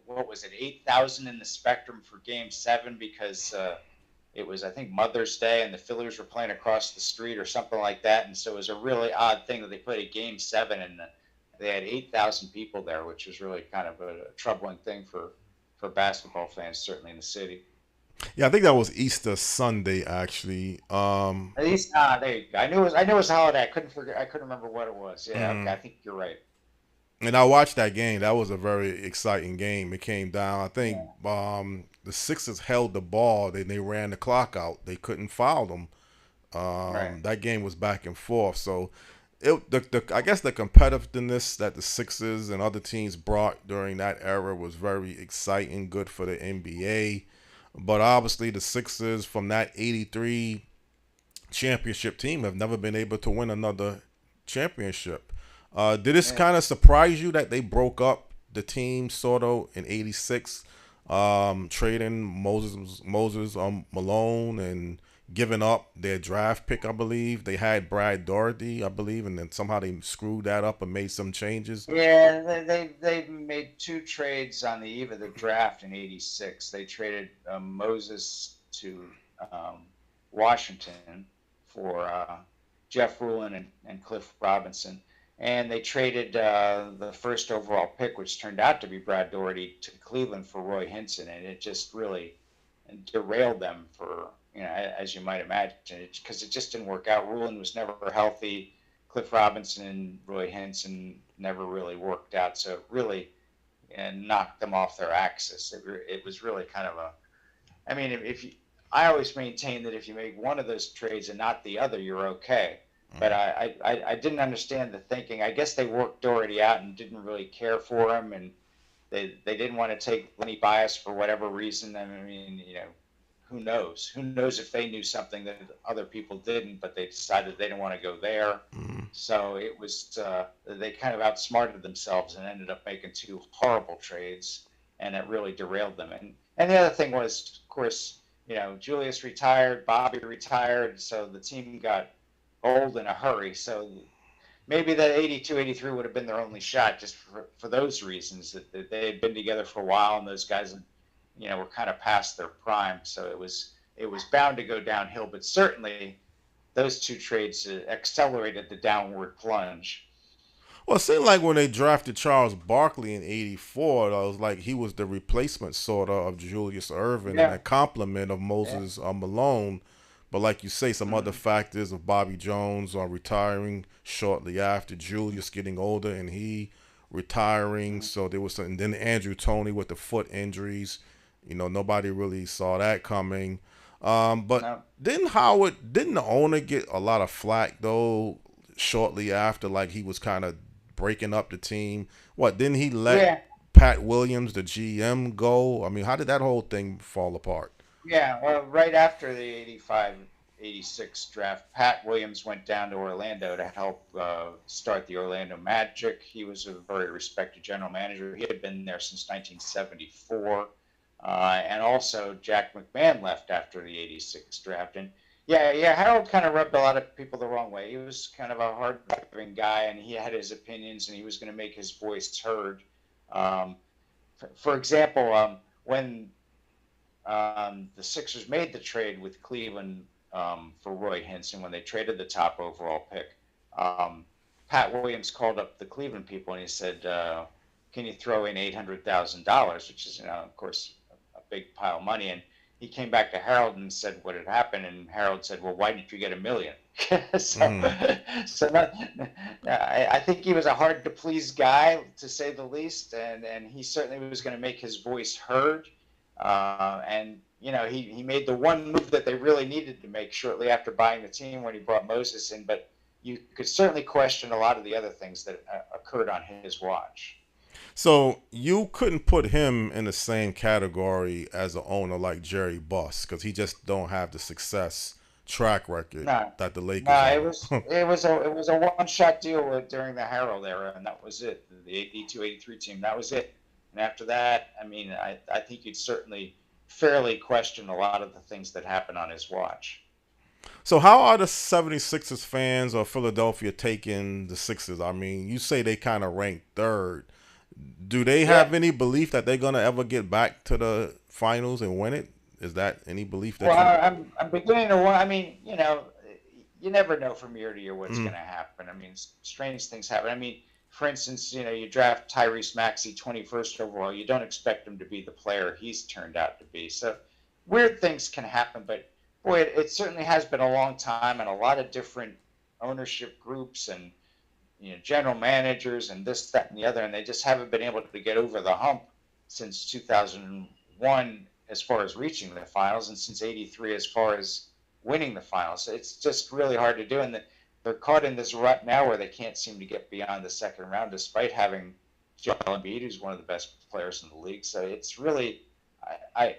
what was it, 8,000 in the Spectrum for Game 7 because it was, I think, Mother's Day and the Phillies were playing across the street or something like that, and so it was a really odd thing that they played a Game 7 and they had 8,000 people there, which was really kind of a troubling thing for basketball fans, certainly in the city. Yeah, I think that was Easter Sunday actually. At least, there you go. I knew it was a holiday. I couldn't forget. I couldn't remember what it was. Yeah, okay, I think you're right. And I watched that game. That was a very exciting game. It came down. I think the Sixers held the ball. They ran the clock out. They couldn't foul them. Right. That game was back and forth. So I guess the competitiveness that the Sixers and other teams brought during that era was very exciting, good for the NBA. But obviously the Sixers from that 83 championship team have never been able to win another championship. Did this kind of surprise you that they broke up the team sort of in '86, trading Moses Malone and giving up their draft pick? I believe they had Brad Daugherty, I believe, and then somehow they screwed that up and made some changes. Yeah, they made two trades on the eve of the draft in '86. They traded Moses to Washington for Jeff Rulin and Cliff Robinson. And they traded the first overall pick, which turned out to be Brad Daugherty, to Cleveland for Roy Hinson, and it just really derailed them for, as you might imagine, because it just didn't work out. Rulin was never healthy. Cliff Robinson and Roy Hinson never really worked out, so it really knocked them off their axis. It was really kind of I mean, I always maintain that if you make one of those trades and not the other, you're okay. But I didn't understand the thinking. I guess they worked Daugherty out and didn't really care for him, and they didn't want to take Lenny Bias for whatever reason. I mean, who knows? Who knows if they knew something that other people didn't, but they decided they didn't want to go there. So it was they kind of outsmarted themselves and ended up making two horrible trades, and it really derailed them. And the other thing was, of course, Julius retired, Bobby retired, so the team got old in a hurry. So maybe that 82-83 would have been their only shot, just for those reasons, that they had been together for a while and those guys were kind of past their prime, so it was bound to go downhill. But certainly those two trades accelerated the downward plunge. Well, it seemed like when they drafted Charles Barkley in '84, it was like he was the replacement sort of Julius Erving and a complement of Moses Malone. But like you say, some other factors of Bobby Jones retiring shortly after, Julius getting older and he retiring. So there was some, and then Andrew Toney with the foot injuries. Nobody really saw that coming. But didn't the owner get a lot of flack though shortly after, like he was kind of breaking up the team? Didn't he let Pat Williams, the GM, go? I mean, how did that whole thing fall apart? Yeah, well, right after the '85-'86 draft, Pat Williams went down to Orlando to help start the Orlando Magic. He was a very respected general manager. He had been there since 1974. And also Jack McMahon left after the '86 draft. And Harold kind of rubbed a lot of people the wrong way. He was kind of a hard-driving guy, and he had his opinions, and he was going to make his voice heard. For example, when the Sixers made the trade with Cleveland for Roy Hinson, when they traded the top overall pick, Pat Williams called up the Cleveland people and he said, can you throw in $800,000, which is, of course, a big pile of money. And he came back to Harold and said what had happened, and Harold said, well, why didn't you get $1 million? I think he was a hard-to-please guy, to say the least, and he certainly was going to make his voice heard. And he made the one move that they really needed to make shortly after buying the team when he brought Moses in, but you could certainly question a lot of the other things that occurred on his watch. So you couldn't put him in the same category as an owner like Jerry Buss, because he just don't have the success track record that the Lakers have. it was a one-shot deal during the Harold era, and that was it. The '82-'83 team, that was it. And after that, I mean, I think you'd certainly fairly question a lot of the things that happened on his watch. So how are the 76ers fans or Philadelphia taking the Sixers? I mean, you say they kind of rank third. Do they have any belief that they're gonna ever get back to the finals and win it? Is that any belief that Well, you? I'm beginning to want. I mean, you never know from year to year what's Mm, going to happen. I mean, strange things happen. I mean, for instance, you draft Tyrese Maxey 21st overall. You don't expect him to be the player he's turned out to be. So weird things can happen. But boy, it certainly has been a long time, and a lot of different ownership groups and general managers and this, that, and the other, and they just haven't been able to get over the hump since 2001 as far as reaching the finals, and since '83 as far as winning the finals. It's just really hard to do, and they're caught in this rut now where they can't seem to get beyond the second round, despite having Joel Embiid, who's one of the best players in the league. So it's really, I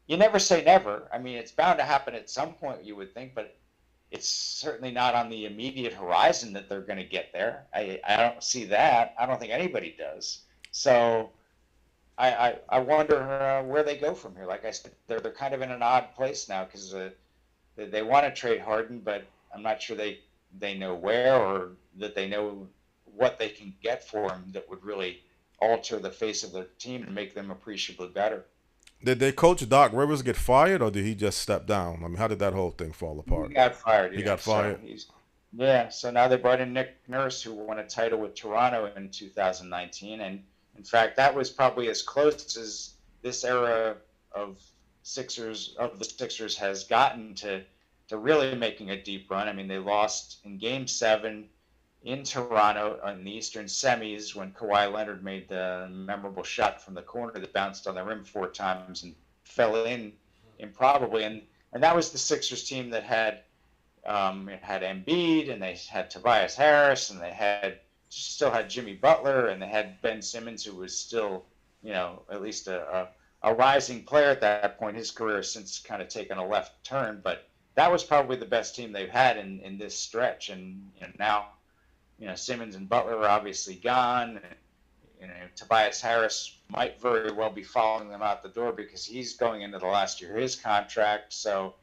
you never say never. I mean, it's bound to happen at some point, you would think, but it's certainly not on the immediate horizon that they're going to get there. I don't see that. I don't think anybody does. So I wonder where they go from here. Like I said, they're kind of in an odd place now because they want to trade Harden, but I'm not sure they know where or that they know what they can get for him that would really alter the face of the team and make them appreciably better. did their coach Doc Rivers get fired, or did he just step down? I mean, how did that whole thing fall He apart? got fired. He Yeah, got fired. so now they brought in Nick Nurse, who won a title with Toronto in 2019, and in fact, that was probably as close as this era of the Sixers has gotten to really making a deep run. I mean, they lost in Game 7 in Toronto in the Eastern semis when Kawhi Leonard made the memorable shot from the corner that bounced on the rim 4 times and fell in improbably. And that was the Sixers team that had it had Embiid, and they had Tobias Harris, and they still had Jimmy Butler, and they had Ben Simmons, who was still, at least a rising player at that point. His career has since kind of taken a left turn, but that was probably the best team they've had in this stretch. And now, Simmons and Butler are obviously gone. Tobias Harris might very well be following them out the door because he's going into the last year of his contract. So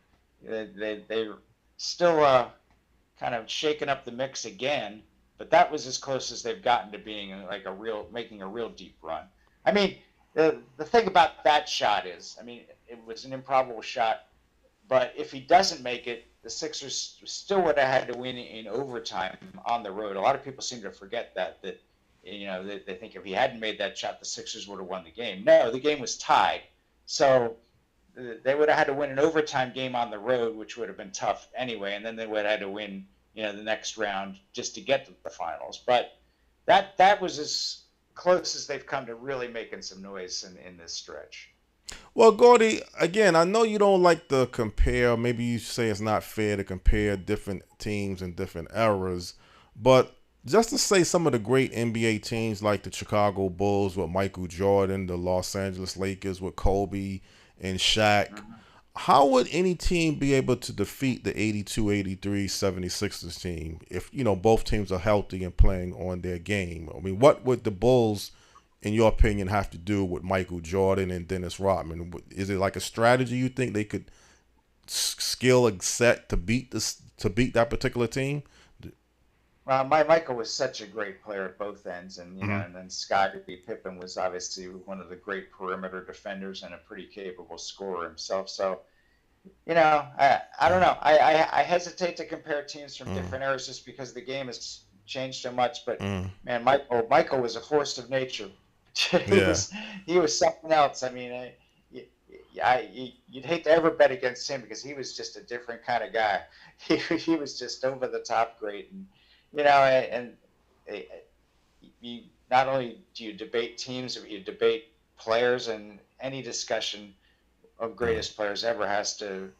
they're still kind of shaking up the mix again. But that was as close as they've gotten to being making a real deep run. I mean, the thing about that shot is, I mean, it was an improbable shot, but if he doesn't make it, the Sixers still would have had to win in overtime on the road. A lot of people seem to forget that they think if he hadn't made that shot, the Sixers would have won the game. No, the game was tied. So they would have had to win an overtime game on the road, which would have been tough anyway, and then they would have had to win, the next round just to get to the finals. But that was as close as they've come to really making some noise in this stretch. Well, Gordy, again, I know you don't like to compare. Maybe you say it's not fair to compare different teams in different eras, but just to say some of the great NBA teams like the Chicago Bulls with Michael Jordan, the Los Angeles Lakers with Kobe and Shaq, how would any team be able to defeat the 82-83 76ers team if, both teams are healthy and playing on their game? I mean, what would the Bulls, in your opinion, have to do with Michael Jordan and Dennis Rodman? Is it like a strategy you think they could skill a set to beat that particular team? Well, Michael was such a great player at both ends, and and then Scottie Pippen was obviously one of the great perimeter defenders and a pretty capable scorer himself. So, I don't know. I hesitate to compare teams from different eras just because the game has changed so much. But man, Michael was a force of nature. he was something else. I mean, you'd hate to ever bet against him because he was just a different kind of guy. He was just over the top great, and you not only do you debate teams, but you debate players, and any discussion of greatest players ever has to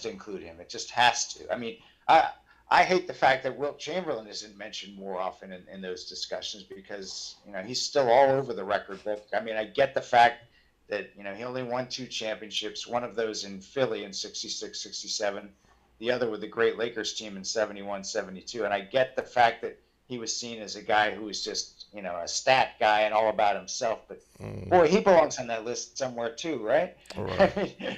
include him. It just has to. I mean, I hate the fact that Wilt Chamberlain isn't mentioned more often in those discussions because he's still all over the record book. I mean, I get the fact that he only won 2 championships, one of those in Philly in '66, '67, the other with the great Lakers team in '71, '72, and I get the fact that he was seen as a guy who was just, a stat guy and all about himself. But boy, he belongs on that list somewhere too, right? Right. I mean,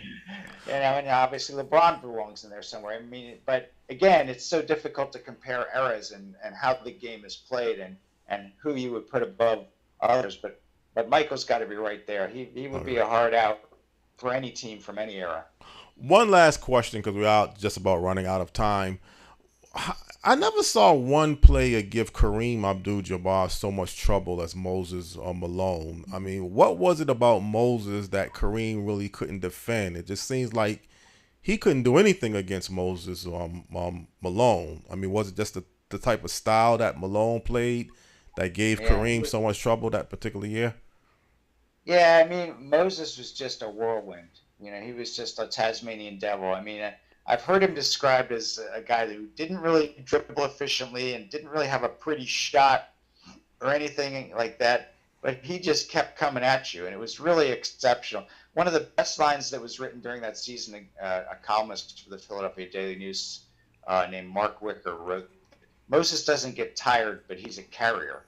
and obviously LeBron belongs in there somewhere. I mean, but again, it's so difficult to compare eras and how the game is played and who you would put above others. But Michael's got to be right there. He would be a hard out for any team from any era. One last question, because we're out just about running out of time. I never saw one player give Kareem Abdul-Jabbar so much trouble as Moses or Malone. I mean, what was it about Moses that Kareem really couldn't defend? It just seems like he couldn't do anything against Moses or Malone. I mean, was it just the type of style that Malone played that gave Kareem so much trouble that particular year? Yeah, I mean, Moses was just a whirlwind. He was just a Tasmanian devil. I mean, I've heard him described as a guy who didn't really dribble efficiently and didn't really have a pretty shot or anything like that, but he just kept coming at you, and it was really exceptional. One of the best lines that was written during that season, a columnist for the Philadelphia Daily News named Mark Wicker wrote, "Moses doesn't get tired, but he's a carrier."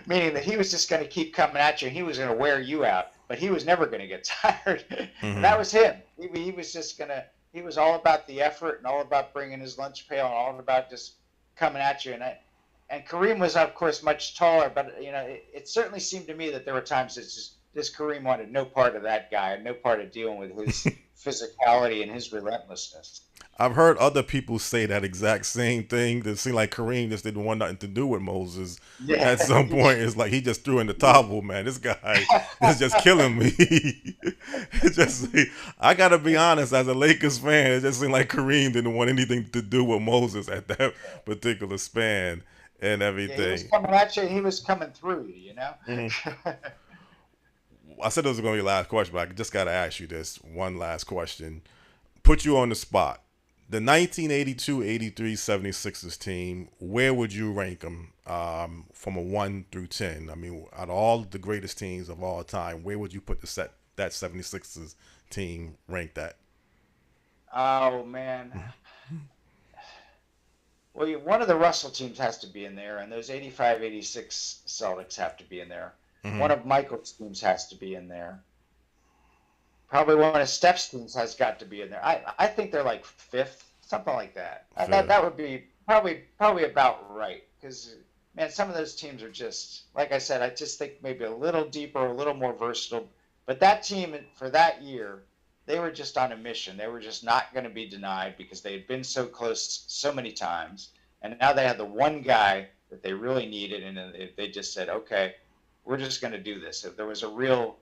Meaning that he was just going to keep coming at you, and he was going to wear you out, but he was never going to get tired. And that was him. He was just going to, he was all about the effort and all about bringing his lunch pail and all about just coming at you. And Kareem was, of course, much taller, but, it certainly seemed to me that there were times that this Kareem wanted no part of that guy and no part of dealing with his physicality and his relentlessness. I've heard other people say that exact same thing. It seemed like Kareem just didn't want nothing to do with Moses. Yeah. At some point, it's like he just threw in the towel, man. This guy is just killing me. I got to be honest, as a Lakers fan, it just seemed like Kareem didn't want anything to do with Moses at that particular span and everything. Yeah, he was coming at you, he was coming through you, Mm-hmm. I said this was going to be the last question, but I just got to ask you this one last question. Put you on the spot. The 1982-83 76ers team, where would you rank them from a 1 through 10? I mean, out of all the greatest teams of all time, where would you put that 76ers team ranked at? Oh, man. Well, one of the Russell teams has to be in there, and those 85-86 Celtics have to be in there. Mm-hmm. One of Michael's teams has to be in there. Probably one of Steph's teams has got to be in there. I think they're like fifth, something like that. That would be probably about right. Because, man, some of those teams are just, like I said, I just think maybe a little deeper, a little more versatile. But that team for that year, they were just on a mission. They were just not going to be denied because they had been so close so many times. And now they had the one guy that they really needed, and they just said, okay, we're just going to do this. There was a real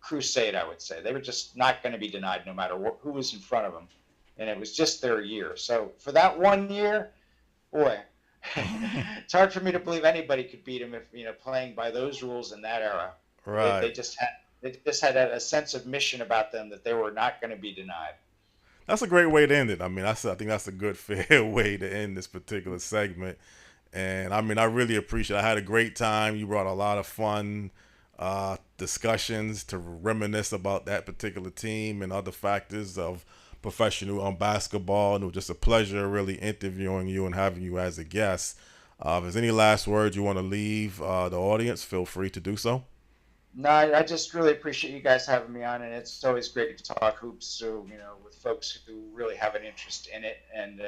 crusade, I would say. They were just not going to be denied no matter who was in front of them. And it was just their year. So for that 1 year, boy, it's hard for me to believe anybody could beat them if, playing by those rules in that era. Right. They just had a sense of mission about them that they were not going to be denied. That's a great way to end it. I mean, I think that's a good, fair way to end this particular segment. And, I mean, I really appreciate it. I had a great time. You brought a lot of fun discussions to reminisce about that particular team and other factors of professional basketball. And it was just a pleasure really interviewing you and having you as a guest. If there's any last words you want to leave the audience, feel free to do so. No, I just really appreciate you guys having me on, and it's always great to talk hoops, so, with folks who really have an interest in it. And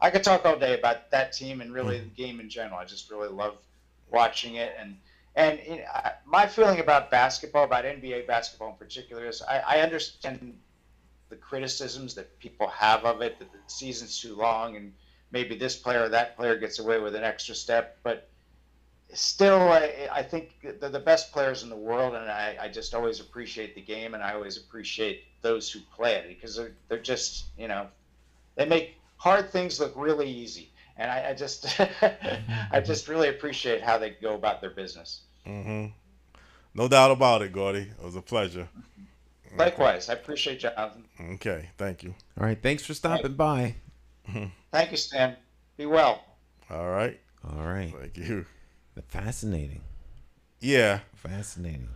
I could talk all day about that team and really the game in general. I just really love watching it. And my feeling about basketball, about NBA basketball in particular, is I understand the criticisms that people have of it, that the season's too long and maybe this player or that player gets away with an extra step. But still, I think they're the best players in the world, and I just always appreciate the game, and I always appreciate those who play it because they're just, they make hard things look really easy. And I just I just really appreciate how they go about their business. Mm-hmm. No doubt about it, Gordy. It was a pleasure. Likewise. I appreciate you, Jonathan. Okay. Thank you. All right. Thanks for stopping by. Thank you, Stan. Be well. All right. All right. Thank you. Fascinating. Yeah. Fascinating.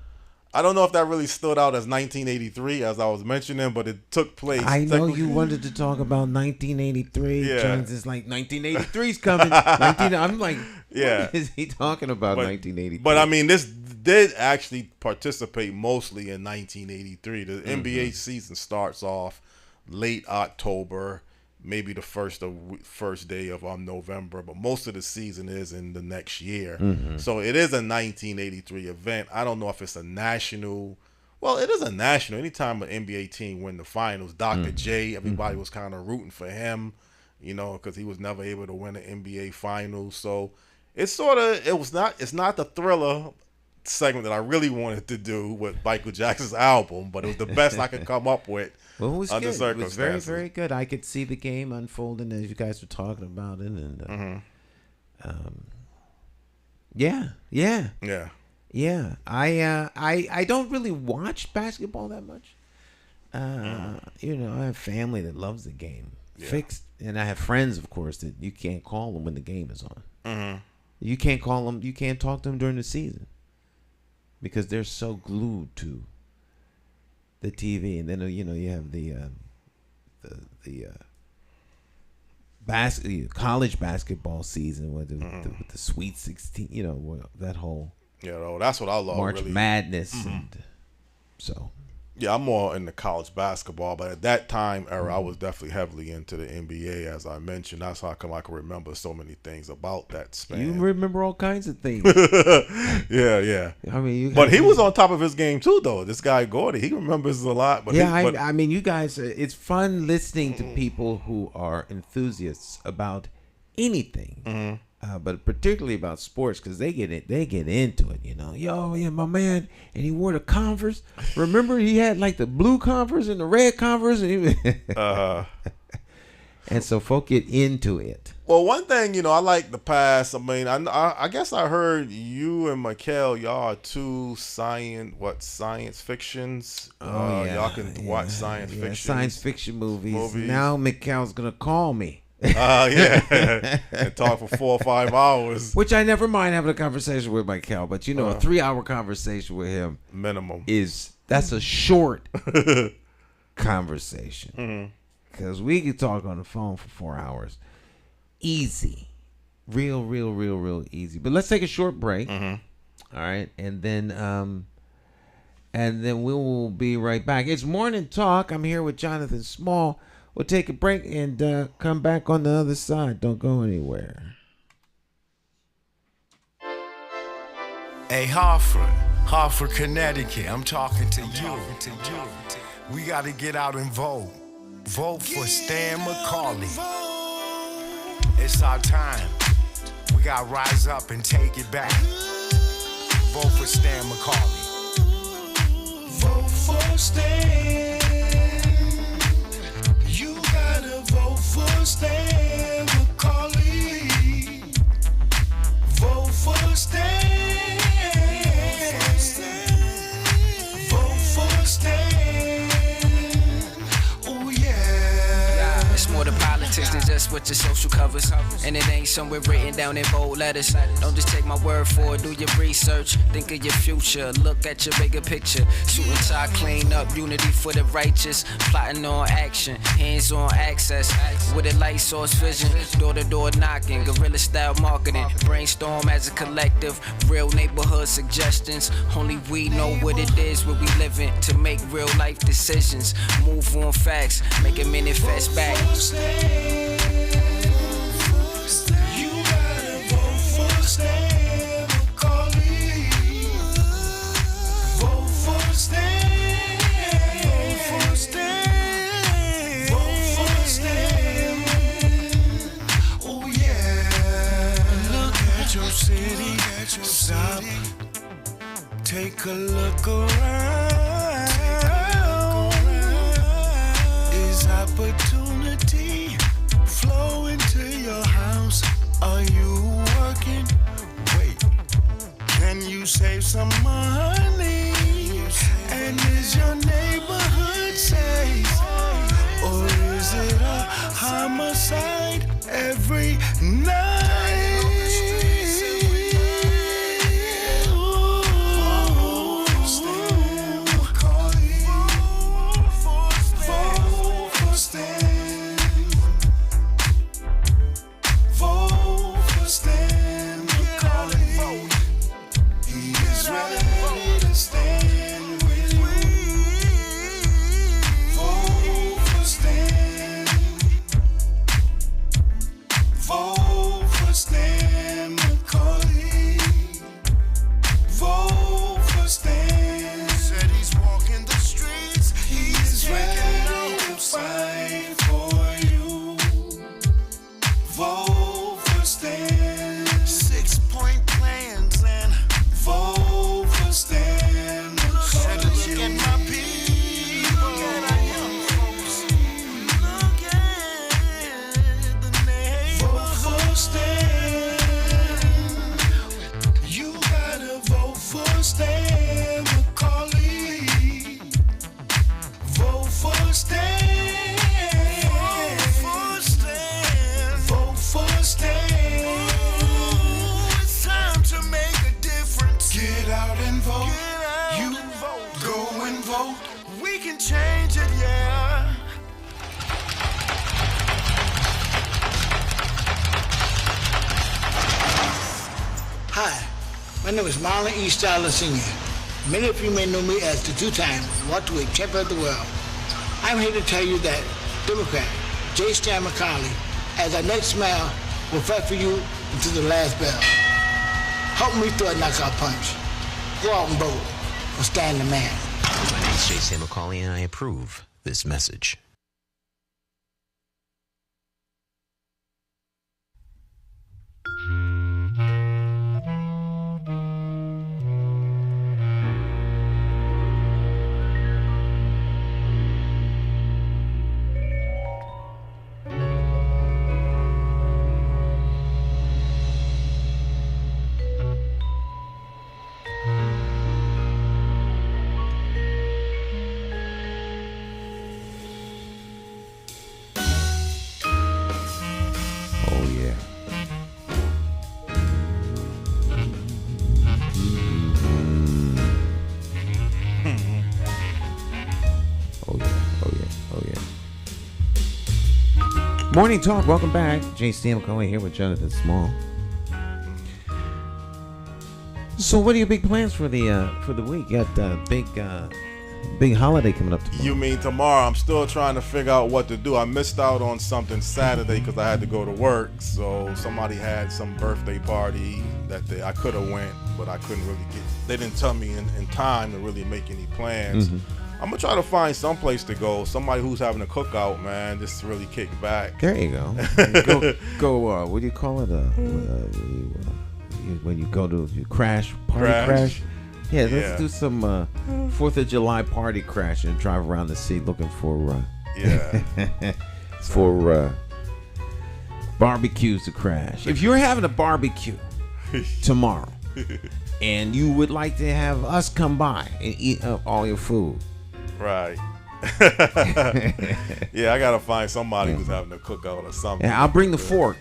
I don't know if that really stood out as 1983, as I was mentioning, but it took place. I know you wanted to talk about 1983. Yeah. Jones is like 1983's coming. I'm like, Yeah. what is he talking about? 1983. But I mean, this did actually participate mostly in 1983. The NBA season starts off late October, maybe the first day of November, but most of the season is in the next year. So it is a 1983 event. I don't know if it's a national. Well, it is a national. Anytime an NBA team win the finals, Dr. J, everybody was kind of rooting for him, you know, because he was never able to win an NBA finals. So it's not the Thriller segment that I really wanted to do with Michael Jackson's album, but it was the best I could come up with. Well, it was under good. It was very, circumstances. very good. I could see the game unfolding as you guys were talking about it, and yeah. I don't really watch basketball that much. You know, I have family that loves the game. Fixed, and I have friends, of course, that you can't call them when the game is on. You can't call them. You can't talk to them during the season because they're so glued to the TV. And then you know you have the college basketball season with the Sweet 16. You know that whole that's what I love. March really. Madness, and so. Yeah, I'm more into college basketball, but at that time era, I was definitely heavily into the NBA, as I mentioned. That's how come I can remember so many things about that span. You remember all kinds of things. Yeah. I mean, but he was on top of his game too, though. This guy Gordy, he remembers a lot. But I mean, you guys, it's fun listening to people who are enthusiasts about anything. But particularly about sports, because they get into it, you know. Yo, yeah, my man, and he wore the Converse. Remember, he had like the blue Converse and the red Converse, and and so folk get into it. Well, one thing, you know, I like the past. I mean, I guess I heard you and McCauley, y'all are two science fictions. Y'all can watch science fiction. Science fiction movies. Now McCall's gonna call me. And talk for 4 or 5 hours. Which I never mind having a conversation with McCall, but you know, a 3-hour conversation with him minimum that's a short conversation. Because we can talk on the phone for 4 hours. Easy. Real easy. But let's take a short break. All right. And then we will be right back. It's Morning Talk. I'm here with Jonathan Small. We'll take a break and come back on the other side. Don't go anywhere. Hey, Hartford, Connecticut, I'm talking to you. We got to get out and vote. Vote for Stan McCauley. It's our time. We got to rise up and take it back. Vote for Stan McCauley. Vote for Stan. You gotta vote for Stan McCauley. Vote for Stan. Vote for Stan. Oh yeah. It's more than politics than just what your social covers. And it ain't somewhere written down in bold letters. Don't just take my word for it, do your research. Think of your future, look at your bigger picture. Suit and tie, clean up, unity for the righteous. Plotting on action, hands on access. With a light source vision, door to door knocking. Guerrilla style marketing, brainstorm as a collective. Real neighborhood suggestions. Only we know what it is where we living. To make real life decisions. Move on facts, make it manifest back. You gotta vote for Stan McCauley. Vote for Stan. Vote for Stan. Vote for Stan. Oh yeah. Look at your city. Stop. Take a look around. Is opportunity My name is Marlon E. Styler Sr. Many of you may know me as the two-time welterweight champion of the world. I'm here to tell you that Democrat J. Stan McCauley, as our next smile, will fight for you until the last bell. Help me throw a knockout punch. Go out and vote for Stan the Man. My name is J. Stan McCauley, and I approve this message. Morning Talk, welcome back. J. Stan McCauley here with Jonathan Small. So, what are your big plans for the week? You got big holiday coming up tomorrow. You mean tomorrow? I'm still trying to figure out what to do. I missed out on something Saturday because I had to go to work. So somebody had some birthday party that day. I could have went, but I couldn't really get. They didn't tell me in time to really make any plans. Mm-hmm. I'm gonna try to find some place to go. Somebody who's having a cookout, man, just to really kick back. There you go. go. What do you call it? When you go to crash. Yeah, let's do some 4th of July party crash and drive around the city looking for for barbecues to crash. If you're having a barbecue tomorrow and you would like to have us come by and eat up all your food. Right. Yeah, I gotta find somebody who's having a cookout or something. Yeah, I'll bring the fork.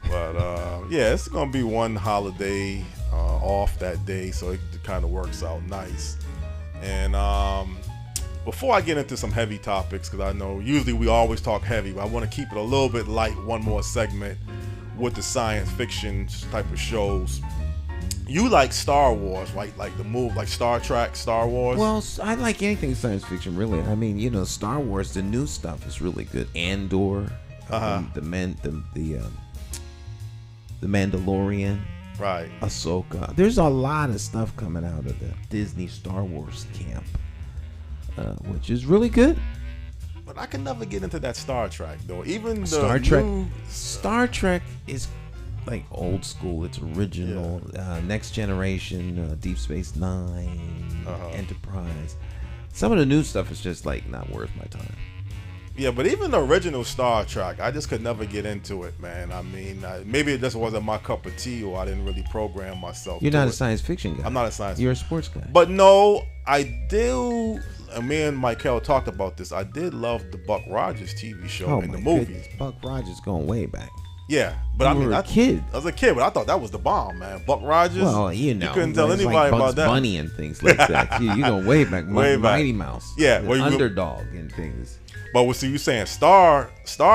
But yeah, it's gonna be one holiday off that day, so it kind of works out nice. And before I get into some heavy topics, because I know usually we always talk heavy, but I want to keep it a little bit light. One more segment with the science fiction type of shows. You like Star Wars, right? Like the move, like Star Trek, Star Wars. Well, I like anything science fiction, really. I mean, Star Wars, the new stuff is really good. Andor, the Mandalorian, right? Ahsoka. There's a lot of stuff coming out of the Disney Star Wars camp, which is really good. But I can never get into that Star Trek, though. Even the Star Trek is like old school. It's original. Next Generation, Deep Space Nine, Enterprise. Some of the new stuff is just like not worth my time. Yeah, but even the original Star Trek, I just could never get into it, man. I mean, maybe it just wasn't my cup of tea, or I didn't really program myself. You're not a science fiction guy. I'm not a science. You're a sports guy. But no, I do. Me and Michael talked about this. I did love the Buck Rogers TV show and the movies. Goodness. Buck Rogers going way back. Yeah, but I was a kid, but I thought that was the bomb, man. Buck Rogers. Well, you couldn't tell anybody like about Bugs that. Bunny and things like that. You go way back. Mighty Mouse. Yeah, the Underdog and things. But see, you saying Star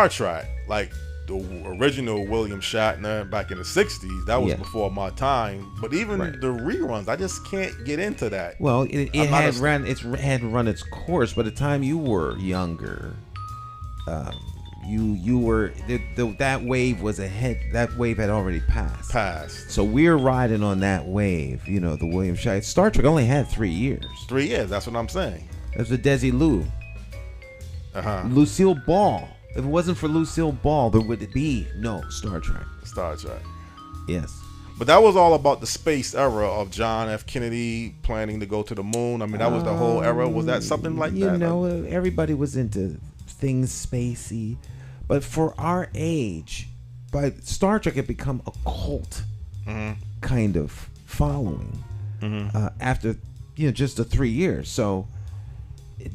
Trek, like the original William Shatner back in the '60s. That was before my time. But even the reruns, I just can't get into that. Well, it had run its course. By the time you were younger, you were that wave was ahead. That wave had already passed. So we're riding on that wave. The William Shatner. Star Trek only had 3 years. 3 years. That's what I'm saying. That's the Desilu. Lucille Ball. If it wasn't for Lucille Ball, there would be no Star Trek. Yes. But that was all about the space era of John F. Kennedy planning to go to the moon. I mean, that was the whole era. Was that something like that? Everybody was into things spacey. But for our age, Star Trek had become a cult kind of following after just the 3 years. So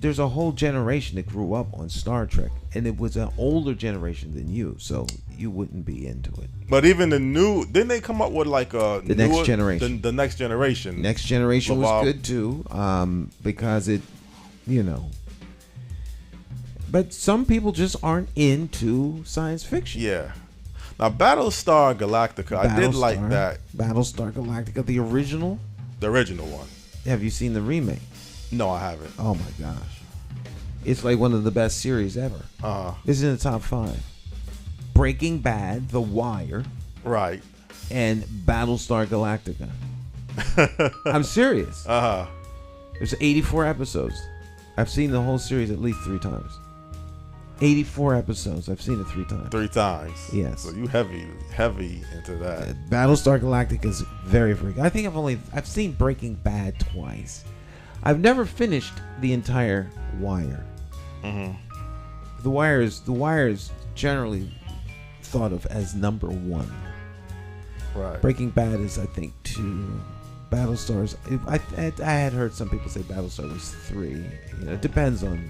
there's a whole generation that grew up on Star Trek, and it was an older generation than you, so you wouldn't be into it. But even didn't they come up with like the next generation? The next generation. Next generation was good too, because it, But some people just aren't into science fiction. Yeah. Now, Battlestar Galactica, I did like that. Battlestar Galactica, the original. The original one. Have you seen the remake? No, I haven't. Oh my gosh, it's like one of the best series ever. It's in the top 5. Breaking Bad, The Wire, Right. and Battlestar Galactica. I'm serious. There's 84 episodes. I've seen the whole series at least 3 times. 84 episodes. I've seen it 3 times. 3 times. Yes. So you heavy into that. Battlestar Galactica is very, very good. I think I've seen Breaking Bad twice. I've never finished the entire Wire. The Wire is generally thought of as number 1. Right. Breaking Bad is, I think, 2. Battlestar's. I had heard some people say Battlestar was 3. It depends on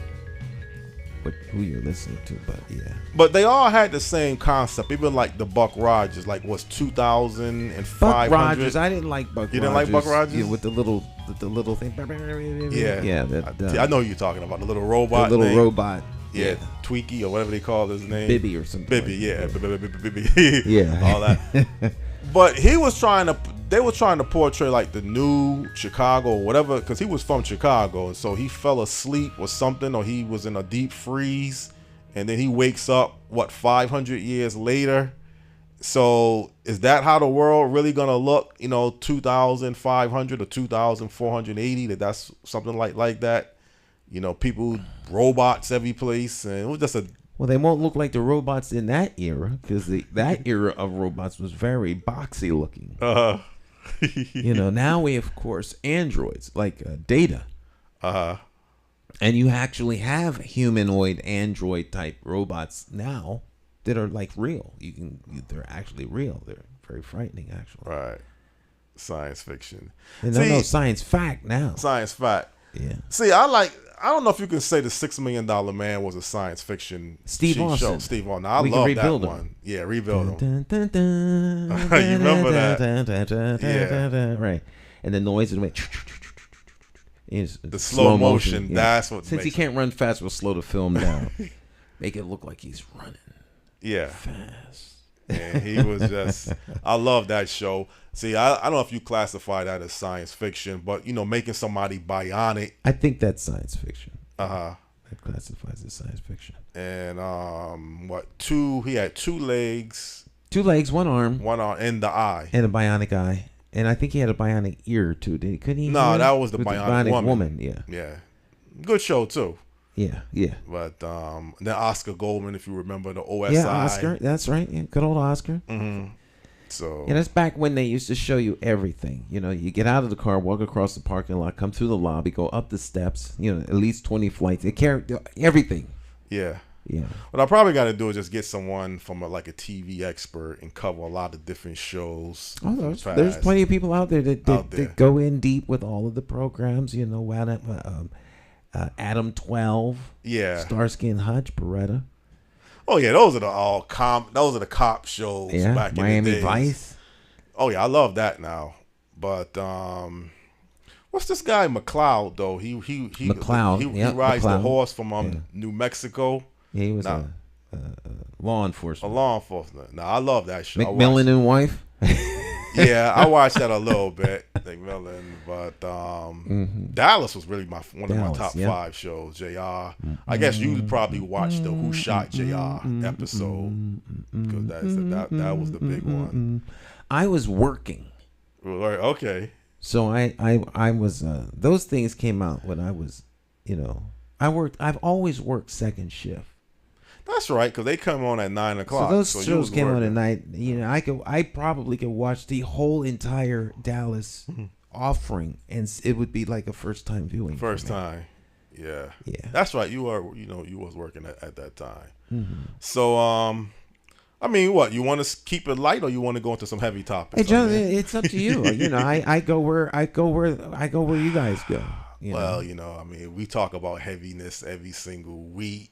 who you're listening to, but yeah. But they all had the same concept. Even like the Buck Rogers, like was 2005. Buck Rogers. I didn't like Buck Rogers. You didn't like Buck Rogers? Yeah, with the little thing. Yeah. Yeah. I know you're talking about the little robot. The little robot. Yeah. Tweaky or whatever they call his name. Bibby or something. Bibby, like Bibby. Yeah. All that. But they were trying to portray like the new Chicago or whatever, because he was from Chicago, and so he fell asleep or something, or he was in a deep freeze, and then he wakes up 500 years later. So is that how the world really gonna look? 2,500 or 2,480? That's something like that. People, robots every place, and it was just a. Well, they won't look like the robots in that era, because that era of robots was very boxy looking. Now we have, of course, androids like Data. And you actually have humanoid android type robots now that are like real. They're actually real. They're very frightening, actually. Right. Science fiction. No, science fact now. Science fact. Yeah. See, I don't know if you can say the $6 Million Man was a science fiction Steve Austin. show. Steve Austin. I love that one. Yeah, rebuild him. You remember that? Yeah. Right. And the noise is the slow motion. Yeah. That's what. Since he can't run fast, we'll slow the film down. Make it look like he's running. Yeah. Fast. And he was just. I love that show. See, I don't know if you classify that as science fiction, but making somebody bionic. I think that's science fiction. That classifies as science fiction. And he had 2 legs. 2 legs, 1 arm. 1 arm, and the eye. And a bionic eye. And I think he had a bionic ear too. Couldn't he? No, that was the bionic woman. Yeah. Yeah. Good show too. Yeah, yeah. But then Oscar Goldman, if you remember the OSI. Yeah, Oscar. That's right. Yeah, good old Oscar. Mm-hmm. So yeah, that's back when they used to show you everything. You get out of the car, walk across the parking lot, come through the lobby, go up the steps. At least 20 flights. They carry everything. Yeah. Yeah. What I probably got to do is just get someone from a TV expert and cover a lot of different shows. Oh, there's plenty of people out there that go in deep with all of the programs. Adam 12. Yeah. Starsky and Hutch, Beretta. Oh yeah, those are the cop shows back Miami in the days. Vice. Oh yeah, I love that now. But what's this guy McCloud though? He McCloud. He rides the horse from New Mexico. Yeah, he was a law enforcement. A law enforcement. Now I love that show. McMillan and Wife. Yeah, I watched that a little bit. McMillan, but Dallas was really one of my top 5 shows. JR. I guess you probably watched the Who Shot JR episode, because that was the big one. I was working. Right, okay. So I was those things came out when I was I've always worked second shift. That's right, because they come on at 9 o'clock. So those shows came on at night. I probably could watch the whole entire Dallas offering, and it would be like a first time viewing. First time, yeah. That's right. You was working at that time. Mm-hmm. So I mean, what you want to keep it light, or you want to go into some heavy topics? Hey, John, it's up to you. I go where you guys go. Well, I mean, we talk about heaviness every single week.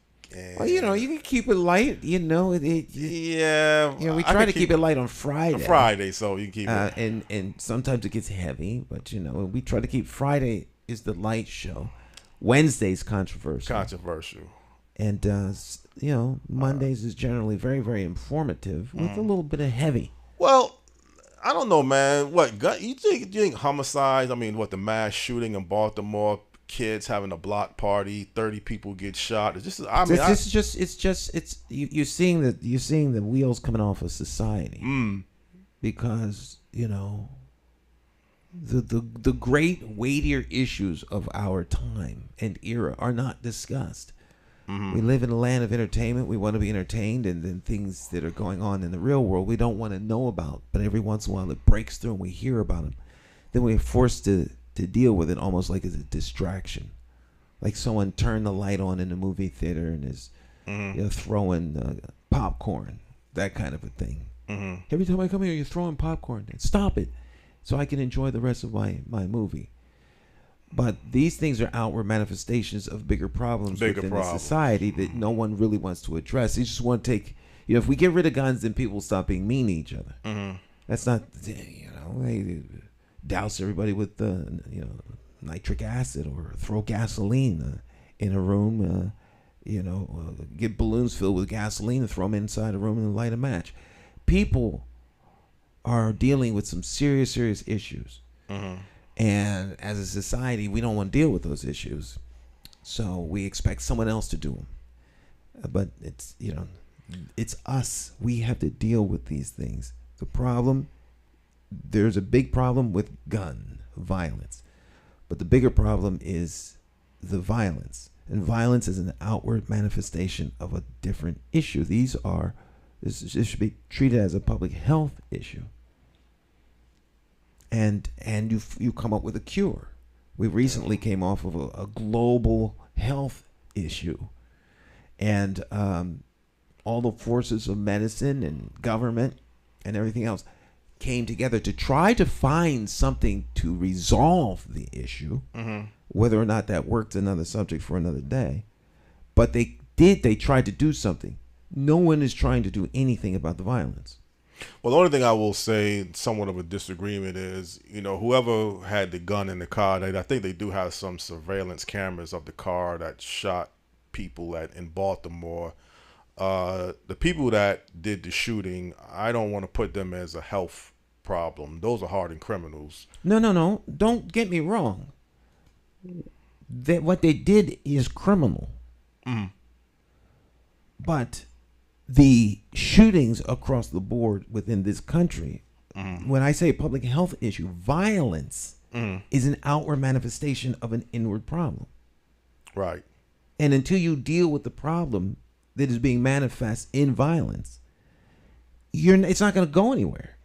Well, you can keep it light. We try to keep it light on Friday. So you can keep it. And sometimes it gets heavy, but we try to keep Friday is the light show. Wednesday's controversial. And Mondays is generally very, very informative with a little bit of heavy. Well, I don't know, man. What you think homicides? I mean, what the mass shooting in Baltimore, kids having a block party, 30 people get shot. It's just, you're seeing the wheels coming off of society because the great weightier issues of our time and era are not discussed. We live in a land of entertainment. We want to be entertained, and then things that are going on in the real world we don't want to know about. But every once in a while it breaks through and we hear about them. Then we're forced to deal with it almost like it's a distraction. Like someone turned the light on in the movie theater and is throwing popcorn, that kind of a thing. Every time I come here, you're throwing popcorn. Stop it so I can enjoy the rest of my movie. But these things are outward manifestations of bigger problems within the society that no one really wants to address. They just want to take, if we get rid of guns, then people stop being mean to each other. That's not, they douse everybody with, nitric acid or throw gasoline in a room, get balloons filled with gasoline and throw them inside a room and light a match. People are dealing with some serious, serious issues. And as a society, we don't want to deal with those issues. So we expect someone else to do them. But it's us. We have to deal with these things. There's a big problem with gun violence. But the bigger problem is the violence. And violence is an outward manifestation of a different issue. This should be treated as a public health issue. And you come up with a cure. We recently came off of a global health issue, and all the forces of medicine and government and everything else came together to try to find something to resolve the issue. Whether or not that worked, another subject for another day. But they tried to do something. No one is trying to do anything about the violence. Well, the only thing I will say, somewhat of a disagreement, is whoever had the gun in the car, I think they do have some surveillance cameras of the car that shot people in Baltimore. The people that did the shooting, I don't want to put them as a health problem. Those are hardened criminals. No. Don't get me wrong. What they did is criminal. But the shootings across the board within this country, when I say public health issue, violence is an outward manifestation of an inward problem. Right. And until you deal with the problem that is being manifest in violence, it's not going to go anywhere.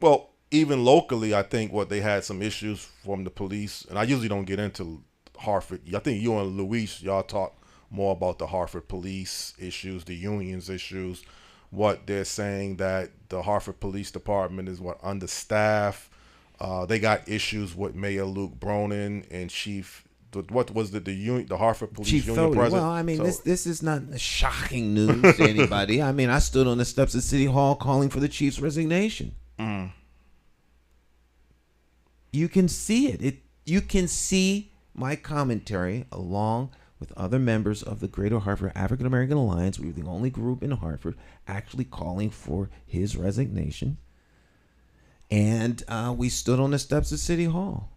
Well, even locally, I think they had some issues from the police, and I usually don't get into Hartford. I think you and Luis, y'all talk more about the Hartford police issues, the unions issues, what they're saying that the Hartford Police Department is understaffed. They got issues with Mayor Luke Bronin and Chief. What was the Hartford Police Chief Union Thody. president? Well, I mean, this is not shocking news to anybody. I mean, I stood on the steps of City Hall calling for the chief's resignation. You can see it. You can see my commentary along with other members of the Greater Hartford African American Alliance. We were the only group in Hartford actually calling for his resignation. And we stood on the steps of City Hall.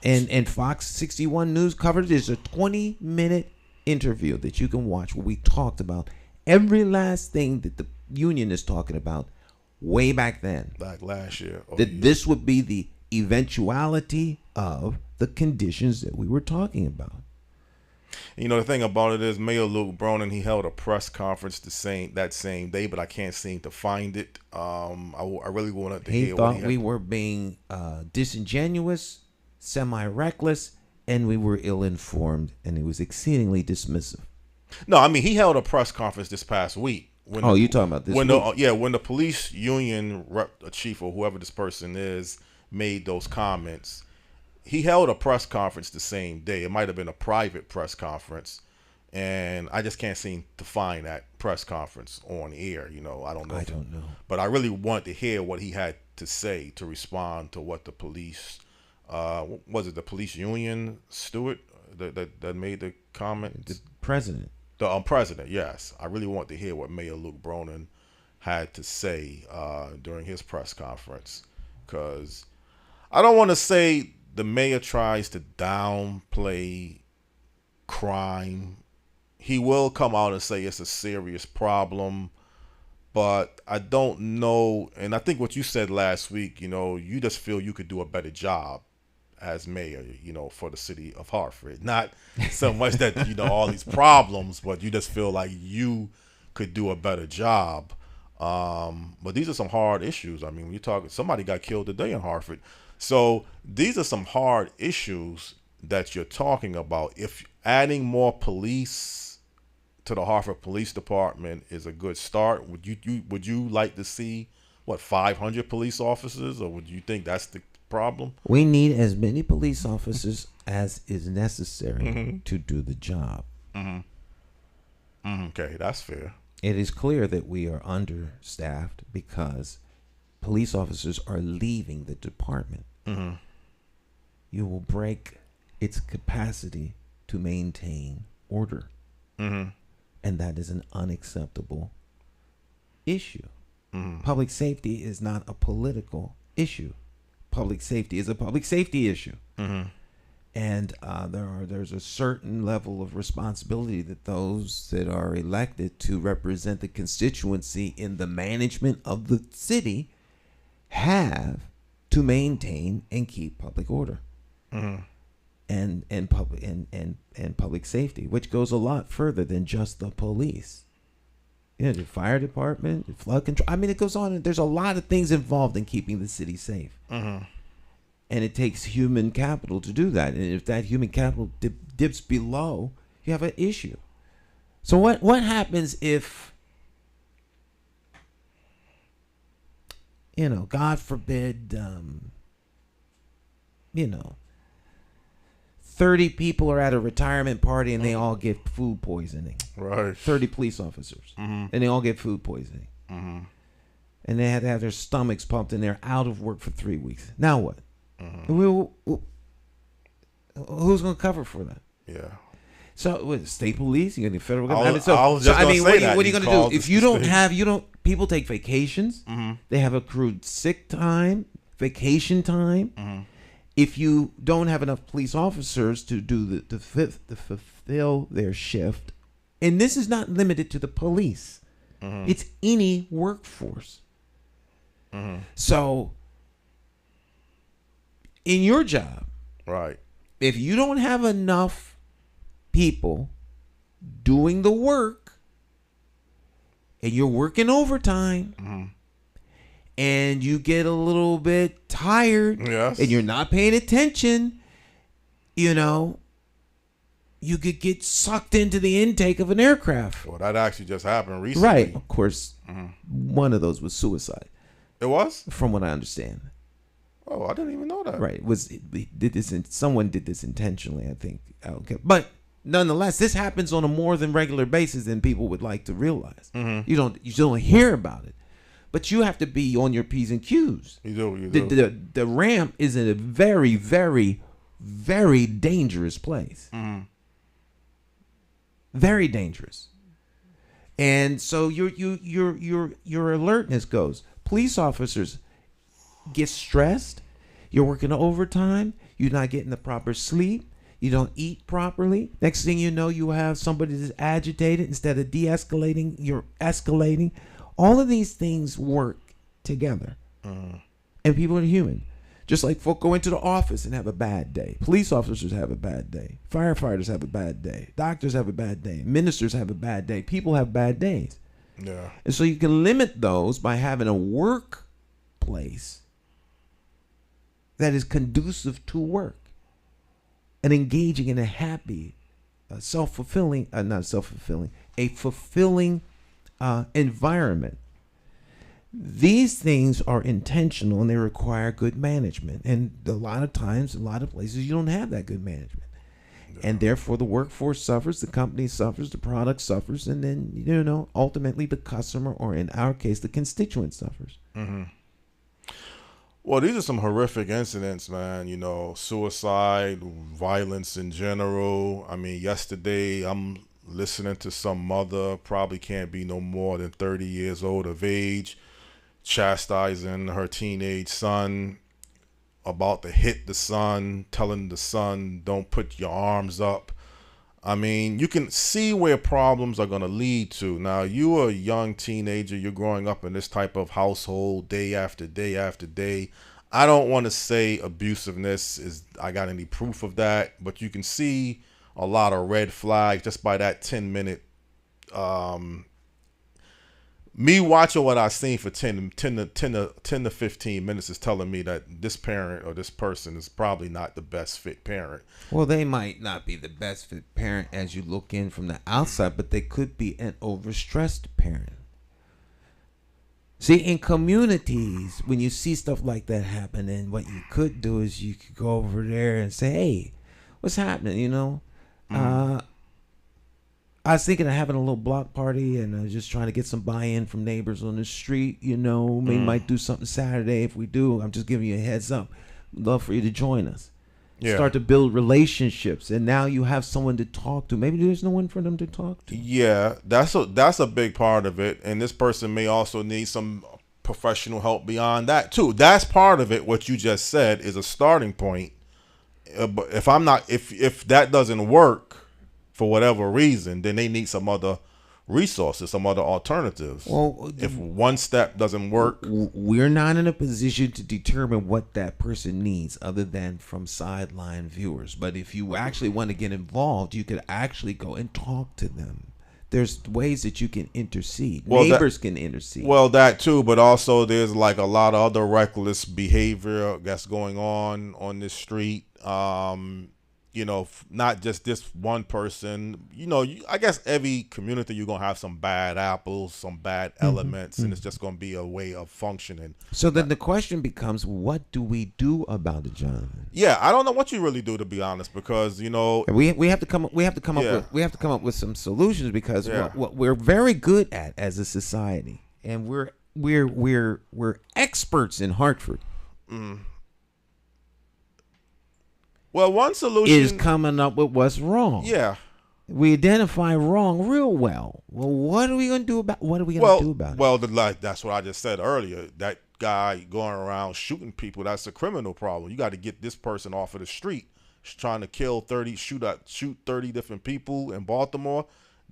And Fox 61 News covered it. There's a 20-minute interview that you can watch where we talked about every last thing that the union is talking about way back then. Like last year. This would be the eventuality of the conditions that we were talking about. The thing about it is Mayor Luke Bronin, he held a press conference that same day, but I can't seem to find it. I really wanted to hear He thought we were being disingenuous, semi-reckless, and we were ill-informed, and he was exceedingly dismissive. No, I mean, he held a press conference this past week. You're talking about this week? When the police union chief or whoever this person is made those comments, he held a press conference the same day. It might have been a private press conference, and I just can't seem to find that press conference on air. I don't know. But I really wanted to hear what he had to say to respond to what the police, was it the police union steward that made the comment? The president. The president, yes. I really want to hear what Mayor Luke Bronin had to say during his press conference, because I don't want to say the mayor tries to downplay crime. He will come out and say it's a serious problem, but I don't know. And I think what you said last week, you just feel you could do a better job as mayor, for the city of Hartford. Not so much that, all these problems, but you just feel like you could do a better job. But these are some hard issues. I mean, when you talk, somebody got killed today in Hartford. So these are some hard issues that you're talking about. If adding more police to the Hartford Police Department is a good start, would you like to see 500 police officers, or would you think that's the problem? We need as many police officers as is necessary to do the job. Okay, that's fair. It is clear that we are understaffed because police officers are leaving the department. You will break its capacity to maintain order. And that is an unacceptable issue. Public safety is not a political issue. Public safety is a public safety issue. And there's a certain level of responsibility that those that are elected to represent the constituency in the management of the city have to maintain and keep public order and public safety, which goes a lot further than just the police. The fire department, the flood control. I mean, it goes on. There's a lot of things involved in keeping the city safe. And it takes human capital to do that. And if that human capital dips below, you have an issue. So what happens if, God forbid, 30 people are at a retirement party and they all get food poisoning. Right. 30 police officers. And they all get food poisoning. And they had to have their stomachs pumped and they're out of work for 3 weeks. Now what? Who's going to cover for that? Yeah. So, state police, you got the federal government. I was just going to say that. What are you going to do? If you don't people take vacations. They have accrued sick time, vacation time. If you don't have enough police officers to do to fulfill their shift, and this is not limited to the police, it's any workforce. So, in your job, right, if you don't have enough people doing the work, and you're working overtime, and you get a little bit tired, and you're not paying attention, you could get sucked into the intake of an aircraft. Well, that actually just happened recently. Right. Of course, one of those was suicide. It was? From what I understand. Oh, I didn't even know that. Right. Someone did this intentionally, I think. Okay. But nonetheless, this happens on a more than regular basis than people would like to realize. You don't hear about it. But you have to be on your P's and Q's. You do. The ramp is in a very, very, very dangerous place. Very dangerous. And so your alertness goes. Police officers get stressed. You're working overtime. You're not getting the proper sleep. You don't eat properly. Next thing you know, you have somebody that's agitated. Instead of de-escalating, you're escalating. All of these things work together. And people are human. Just like folk go into the office and have a bad day. Police officers have a bad day. Firefighters have a bad day. Doctors have a bad day. Ministers have a bad day. People have bad days. Yeah. And so you can limit those by having a workplace that is conducive to work and engaging in a happy, a fulfilling environment. These things are intentional and they require good management. And a lot of times, a lot of places, you don't have that good management. And therefore, the workforce suffers, the company suffers, the product suffers, and then, ultimately the customer, or in our case, the constituent suffers. Well, these are some horrific incidents, man. Suicide, violence in general. I mean, yesterday, I'm listening to some mother, probably can't be no more than 30 years old of age, chastising her teenage son, about to hit the son, telling the son, don't put your arms up. I mean, you can see where problems are going to lead to. Now, you're a young teenager. You're growing up in this type of household day after day after day. I don't want to say abusiveness is, I got any proof of that, but you can see a lot of red flags just by that 10-minute. Me watching what I've seen for 10 to 15 minutes is telling me that this parent or this person is probably not the best fit parent. Well, they might not be the best fit parent as you look in from the outside, but they could be an overstressed parent. See, in communities, when you see stuff like that happen, and what you could do is you could go over there and say, hey, what's happening, you know? I was thinking of having a little block party and just trying to get some buy-in from neighbors on the street, you know. We might do something Saturday. If we do, I'm just giving you a heads up. We'd love for you to join us. Yeah. Start to build relationships, and now you have someone to talk to. Maybe there's no one for them to talk to. Yeah, that's a big part of it, and this person may also need some professional help beyond that too. That's part of it. What you just said is a starting point. But if that doesn't work for whatever reason, then they need some other resources, some other alternatives. Well, if one step doesn't work, we're not in a position to determine what that person needs other than from sideline viewers. But if you actually want to get involved, you could actually go and talk to them. There's ways that you can intercede. Neighbors can intercede. Well, that too, but also there's like a lot of other reckless behavior that's going on this street. You know, not just this one person. You know, I guess every community you're going to have some bad apples, some bad elements, and it's just going to be a way of functioning. So then the question becomes, what do we do about it, Jonathan? Yeah, I don't know what you really do, to be honest, because, you know, we have to come up with some solutions, because what we're very good at as a society, and we're experts in Hartford. Well, one solution is coming up with what's wrong. Yeah, we identify wrong real well. Well, what are we going to do about? It? Well, that's what I just said earlier. That guy going around shooting people, that's a criminal problem. You got to get this person off of the street. He's trying to shoot 30 different people in Baltimore.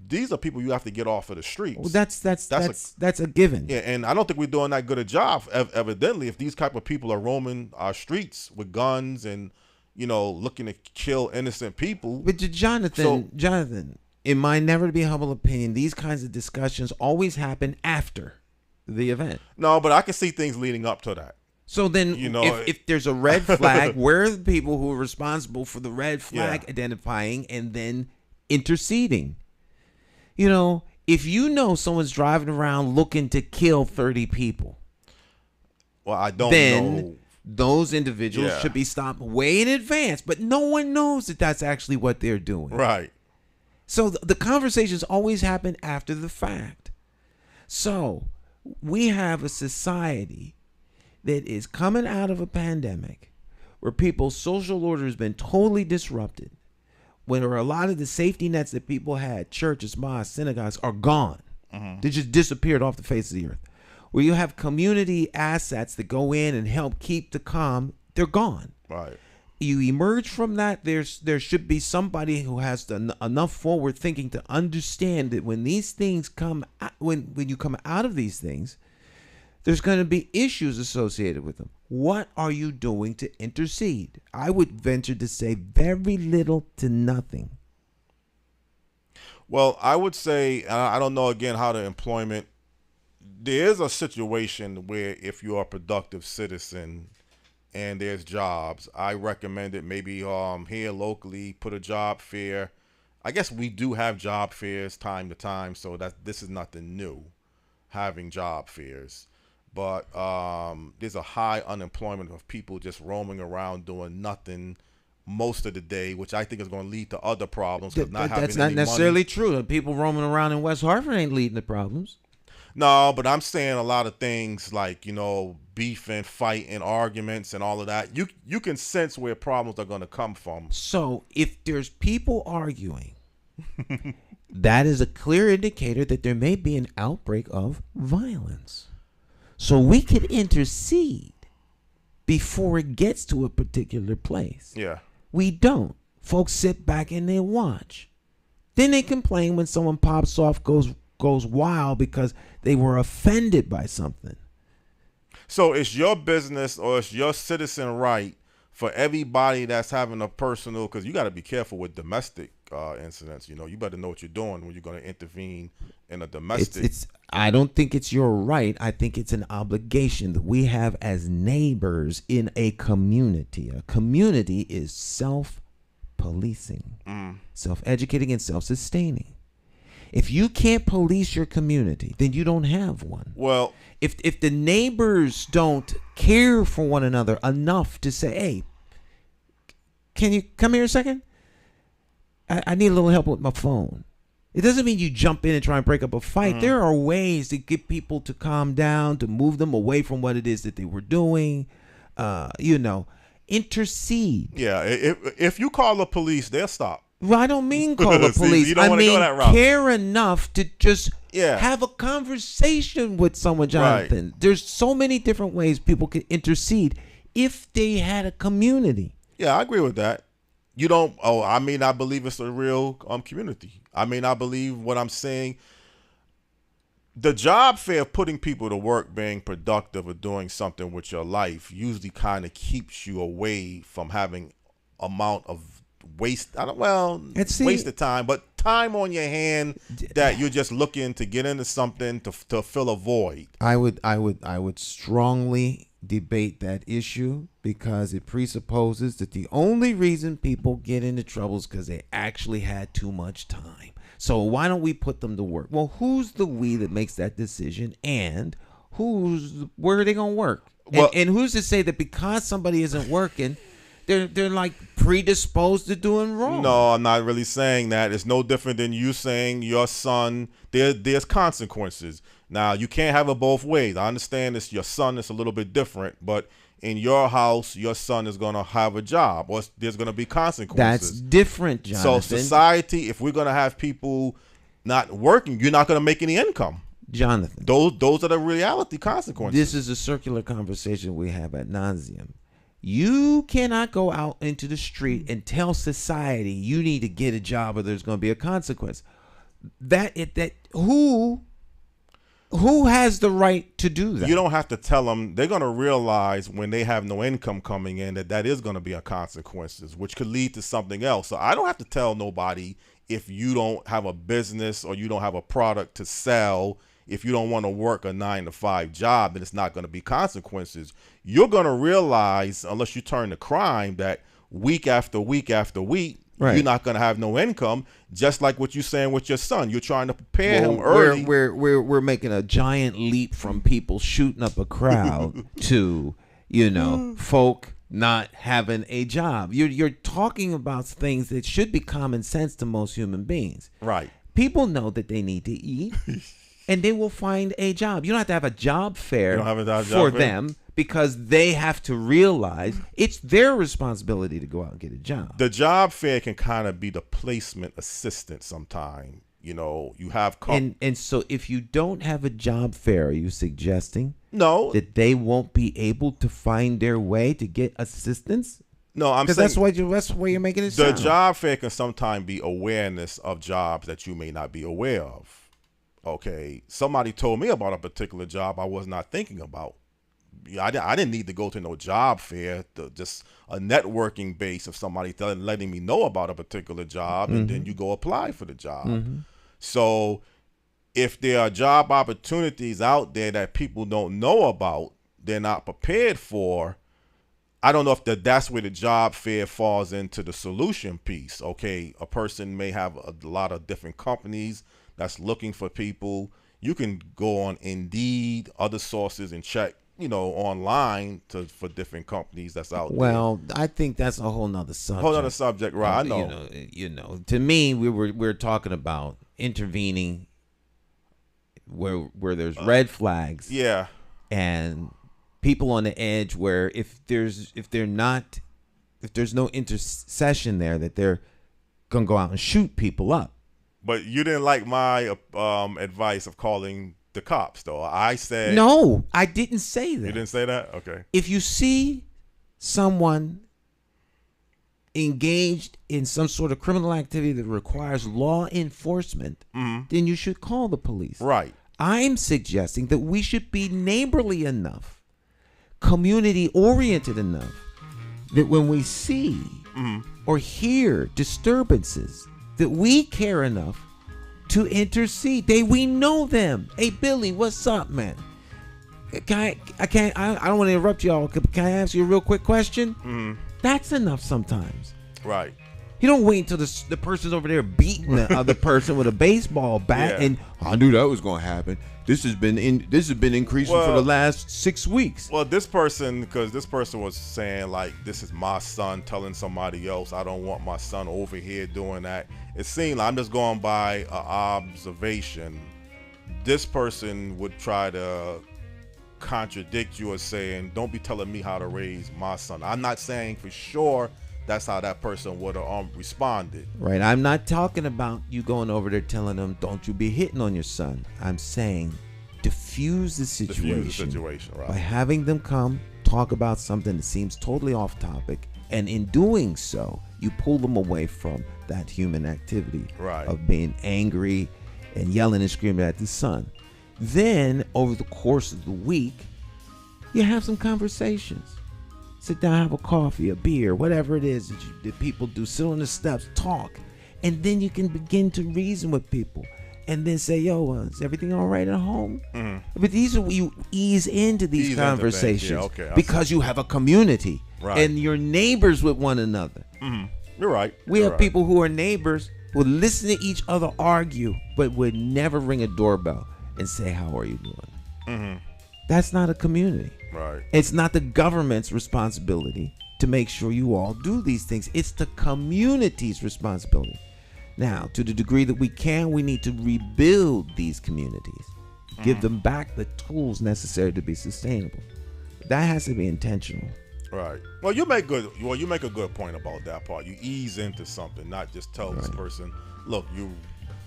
These are people you have to get off of the streets. Well, that's a given. Yeah, and I don't think we're doing that good a job. Evidently, if these type of people are roaming our streets with guns and, you know, looking to kill innocent people. But Jonathan, in my never to be humble opinion, these kinds of discussions always happen after the event. No, but I can see things leading up to that. So then, you know, if there's a red flag, where are the people who are responsible for the red flag identifying and then interceding? You know, if you know someone's driving around looking to kill 30 people, well, I don't know. Those individuals should be stopped way in advance, but no one knows that that's actually what they're doing. Right. So the conversations always happen after the fact. So we have a society that is coming out of a pandemic where people's social order has been totally disrupted, where a lot of the safety nets that people had, churches, mosques, synagogues, are gone. They just disappeared off the face of the earth. Where you have community assets that go in and help keep the calm, they're gone. Right. You emerge from that, there should be somebody who has enough forward thinking to understand that when these things come, when you come out of these things, there's going to be issues associated with them. What are you doing to intercede? I would venture to say very little to nothing. Well, I would say, I don't know again how the employment. There is a situation where if you're a productive citizen and there's jobs, I recommend it maybe here locally, put a job fair. I guess we do have job fairs time to time, so this is nothing new, having job fairs. But there's a high unemployment of people just roaming around doing nothing most of the day, which I think is going to lead to other problems. That's not necessarily true. People roaming around in West Hartford ain't leading to problems. No, but I'm saying a lot of things like, you know, beefing, fighting, arguments, and all of that. You can sense where problems are going to come from. So if there's people arguing that is a clear indicator that there may be an outbreak of violence. So we could intercede before it gets to a particular place. Yeah. We don't. Folks sit back and they watch. Then they complain when someone pops off, goes wild because they were offended by something. So it's your business or it's your citizen right for everybody that's having a personal, because you got to be careful with domestic incidents. You know, you better know what you're doing when you're going to intervene in a domestic. I don't think it's your right. I think it's an obligation that we have as neighbors in a community. A community is self-policing, self-educating, and self-sustaining. If you can't police your community, then you don't have one. Well, if the neighbors don't care for one another enough to say, hey, can you come here a second? I need a little help with my phone. It doesn't mean you jump in and try and break up a fight. There are ways to get people to calm down, to move them away from what it is that they were doing. Intercede. Yeah, if you call the police, they'll stop. Well, I don't mean call the police. You don't want to go that route. Care enough to just have a conversation with someone, Jonathan. Right. There's so many different ways people can intercede if they had a community. Yeah, I agree with that. You don't. Oh, I may not believe it's a real community. I may not believe what I'm saying. The job fair of putting people to work, being productive or doing something with your life usually kind of keeps you away from having amount of waste of time, but time on your hand that you're just looking to get into something to fill a void. I would strongly debate that issue because it presupposes that the only reason people get into trouble is because they actually had too much time. So why don't we put them to work? Well, who's the we that makes that decision, and where are they gonna work? And who's to say that because somebody isn't working, they're like predisposed to doing wrong? No, I'm not really saying that. It's no different than you saying your son, there's consequences. Now, you can't have it both ways. I understand it's your son, it's a little bit different, but in your house, your son is going to have a job, or there's going to be consequences. That's different, Jonathan. So society, if we're going to have people not working, you're not going to make any income. Jonathan. Those are the reality consequences. This is a circular conversation we have ad nauseum. You cannot go out into the street and tell society you need to get a job or there's going to be a consequence. Who has the right to do that? You don't have to tell them. They're going to realize when they have no income coming in that is going to be a consequences, which could lead to something else. So I don't have to tell nobody if you don't have a business or you don't have a product to sell. If you don't want to work a 9-to-5 job, then it's not going to be consequences. You're going to realize, unless you turn to crime, that week after week after week, right, you're not going to have no income. Just like what you're saying with your son, you're trying to prepare him early. We're making a giant leap from people shooting up a crowd to folk not having a job. You're talking about things that should be common sense to most human beings. Right. People know that they need to eat. And they will find a job. You don't have to have a job fair for them because they have to realize it's their responsibility to go out and get a job. The job fair can kind of be the placement assistant sometime. You have... And so if you don't have a job fair, are you suggesting that they won't be able to find their way to get assistance? No, I'm saying... Because that's why you're making it sound. The job fair can sometimes be awareness of jobs that you may not be aware of. Okay, somebody told me about a particular job I was not thinking about. I didn't need to go to no job fair, just a networking base of somebody letting me know about a particular job, and then you go apply for the job. So if there are job opportunities out there that people don't know about, they're not prepared for, I don't know if that's where the job fair falls into the solution piece. Okay, a person may have a lot of different companies that's looking for people. You can go on Indeed, other sources, and check, online for different companies that's out there. Well, I think that's a whole nother subject. Whole other subject, right? I know. To me, we're talking about intervening where there's red flags. Yeah. And people on the edge where if there's no intercession there, that they're gonna go out and shoot people up. But you didn't like my advice of calling the cops, though. I said No, I didn't say that. You didn't say that? Okay. If you see someone engaged in some sort of criminal activity that requires law enforcement, then you should call the police. Right. I'm suggesting that we should be neighborly enough, community-oriented enough, that when we see or hear disturbances, that we care enough to intercede. We know them. Hey, Billy, what's up, man? I don't want to interrupt y'all. Can I ask you a real quick question? That's enough sometimes. Right. You don't wait until the person's over there beating the other person with a baseball bat, and I knew that was going to happen. This has been increasing for the last 6 weeks. Well, this person was saying, like, this is my son telling somebody else, I don't want my son over here doing that. It seemed like, I'm just going by an observation. This person would try to contradict you or saying, don't be telling me how to raise my son. I'm not saying for sure that's how that person would have responded. Right. I'm not talking about you going over there telling them, don't you be hitting on your son. I'm saying diffuse the situation, right, by having them come talk about something that seems totally off topic. And in doing so, you pull them away from that human activity of being angry and yelling and screaming at the son. Then, over the course of the week, you have some conversations. Sit down, have a coffee, a beer, whatever it is that people do. Sit on the steps, talk. And then you can begin to reason with people. And then say, yo, is everything all right at home? But these are where you ease into these conversations because you have a community. Right. And you're neighbors with one another. You're right. We have people who are neighbors who would listen to each other argue, but would never ring a doorbell and say, how are you doing? That's not a community. Right. It's not the government's responsibility to make sure you all do these things. It's the community's responsibility. Now, to the degree that we can, we need to rebuild these communities. Give them back the tools necessary to be sustainable. That has to be intentional. Right. Well, you make a good point about that part. You ease into something, not just tell this person, look, you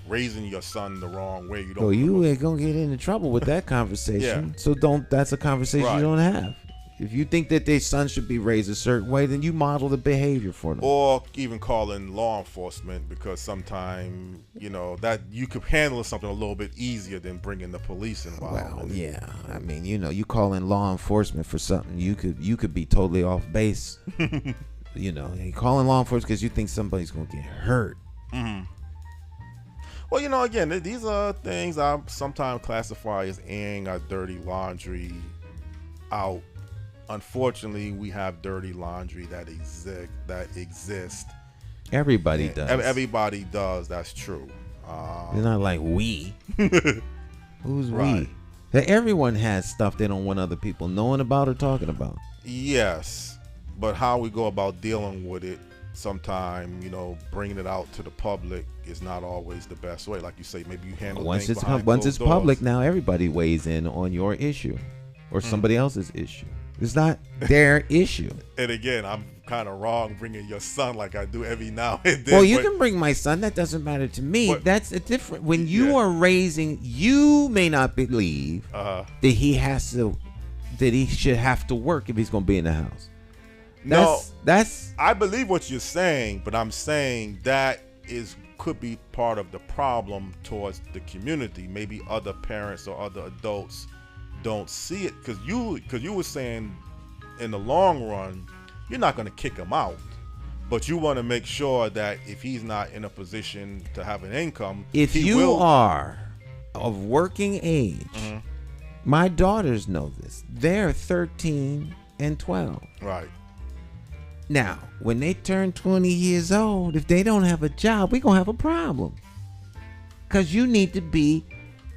raising your son the wrong way. You ain't gonna get into trouble with that conversation. So that's a conversation you don't have. If you think that their son should be raised a certain way, then you model the behavior for them. Or even calling law enforcement, because sometimes, that you could handle something a little bit easier than bringing the police involved. Well, yeah. I mean, you call in law enforcement for something, you could be totally off base. You calling law enforcement because you think somebody's gonna get hurt. Well, again, these are things I sometimes classify as airing our dirty laundry out. Unfortunately, we have dirty laundry that exists. Everybody does. Everybody does. That's true. It's not like we. Who's we? That everyone has stuff they don't want other people knowing about or talking about. Yes, but how we go about dealing with it, sometimes bringing it out to the public is not always the best way. Like you say, maybe you handle once things it's public, now everybody weighs in on your issue or somebody else's issue. It's not their issue. And again, I'm kind of wrong bringing your son like I do every now and then. Well, you can bring my son. That doesn't matter to me. That's a different. When you are raising, you may not believe that he should have to work if he's going to be in the house. I believe what you're saying, but I'm saying that could be part of the problem towards the community. Maybe other parents or other adults don't see it, because you were saying in the long run you're not going to kick him out, but you want to make sure that if he's not in a position to have an income, if you are of working age, my daughters know this. They're 13 and 12. Right. Now, when they turn 20 years old, if they don't have a job, we're going to have a problem, because you need to be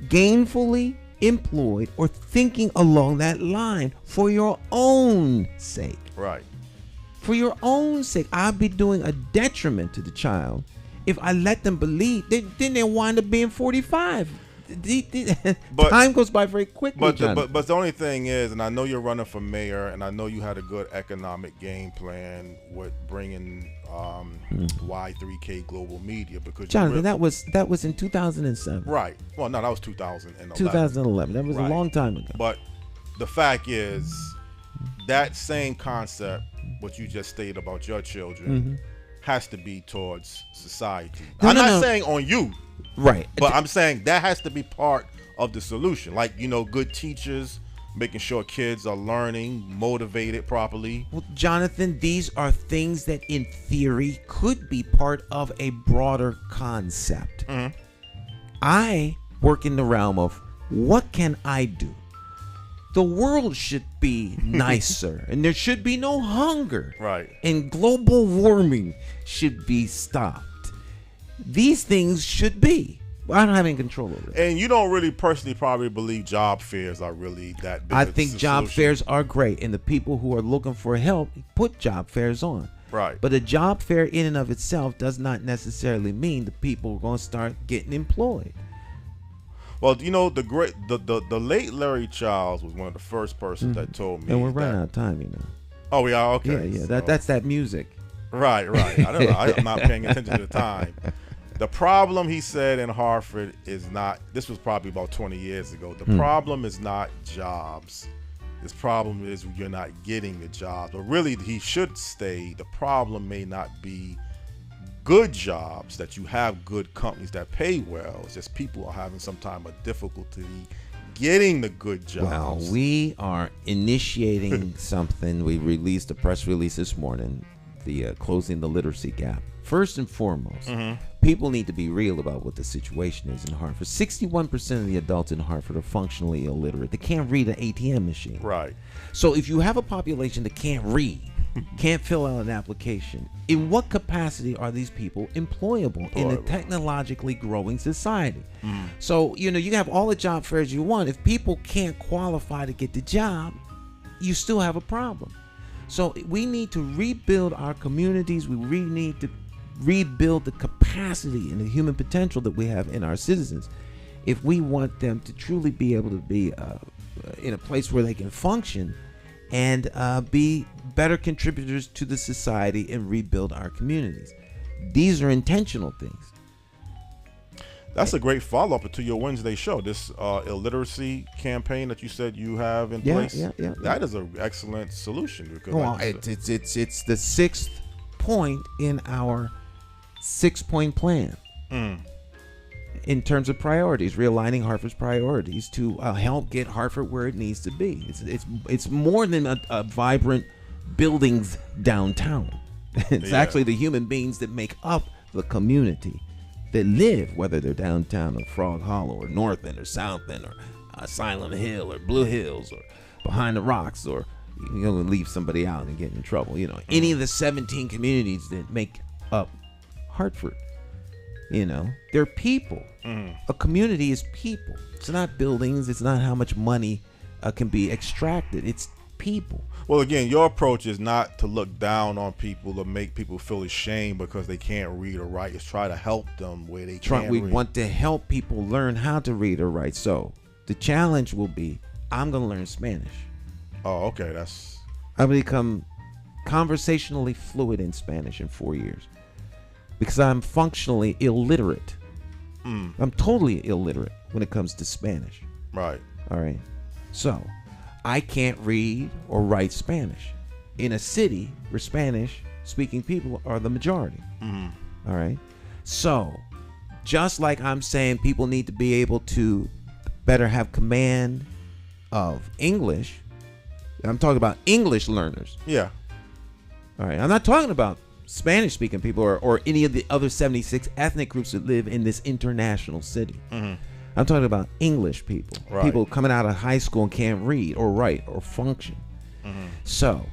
gainfully employed or thinking along that line for your own sake. Right. For your own sake. I'll be doing a detriment to the child if I let them believe. Then they'll wind up being 45 time goes by very quickly. But the only thing is, and I know you're running for mayor, and I know you had a good economic game plan with bringing Y3K Global Media, because Jonathan, that was in 2007. Right. Well, no, that was 2011. 2011. That was a long time ago. But the fact is, that same concept, what you just stated about your children, has to be towards society. I'm not saying on you. Right. But I'm saying that has to be part of the solution. Like, good teachers, making sure kids are learning, motivated properly. Well, Jonathan, these are things that in theory could be part of a broader concept. I work in the realm of what can I do? The world should be nicer and there should be no hunger. Right. And global warming should be stopped. These things should be. I don't have any control over it. And you don't really personally probably believe job fairs are really that big. I think job fairs are great, and the people who are looking for help put job fairs on. Right. But a job fair in and of itself does not necessarily mean the people are going to start getting employed. Well, the late Larry Childs was one of the first persons that told me. And we're running out of time, Oh, we are? Okay. Yeah. That's that music. Right. I don't know. I'm not paying attention to the time. The problem, he said, in Hartford is not, this was probably about 20 years ago, the problem is not jobs. This problem is you're not getting the jobs. But really, he should stay, the problem may not be good jobs, that you have good companies that pay well. It's just people are having some time of difficulty getting the good jobs. Well, we are initiating something. We released a press release this morning, the closing the literacy gap. First and foremost, people need to be real about what the situation is in Hartford. 61% of the adults in Hartford are functionally illiterate. They can't read an ATM machine. Right. So if you have a population that can't read, can't fill out an application, in what capacity are these people employable in a technologically growing society? So, you have all the job fairs you want. If people can't qualify to get the job, you still have a problem. So we need to rebuild our communities. We really need to rebuild the capacity and the human potential that we have in our citizens if we want them to truly be able to be in a place where they can function and be better contributors to the society and rebuild our communities. These are intentional things. That's a great follow-up to your Wednesday show, this illiteracy campaign that you said you have in place. Yeah. That is an excellent solution. Because well, it's the 6th point in our 6-point plan in terms of priorities, realigning Hartford's priorities to help get Hartford where it needs to be. It's more than a vibrant buildings downtown. It's actually the human beings that make up the community that live, whether they're downtown or Frog Hollow or North End or South End or Silent Hill or Blue Hills or Behind the Rocks, or leave somebody out and get in trouble. Any of the 17 communities that make up Hartford, they're people. A community is people. It's not buildings. It's not how much money can be extracted. It's people. Well, again, your approach is not to look down on people or make people feel ashamed because they can't read or write. It's try to help them where they can We read. want to help people learn how to read or write. So the challenge will be, I'm going to learn Spanish. Oh, okay. I become conversationally fluid in Spanish in 4 years because I'm functionally illiterate. I'm totally illiterate when it comes to Spanish. Right. All right. So I can't read or write Spanish in a city where Spanish speaking people are the majority. All right. So just like I'm saying people need to be able to better have command of English, I'm talking about English learners. Yeah. All right. I'm not talking about Spanish speaking people or any of the other 76 ethnic groups that live in this international city. I'm talking about English people, people coming out of high school and can't read or write or function. So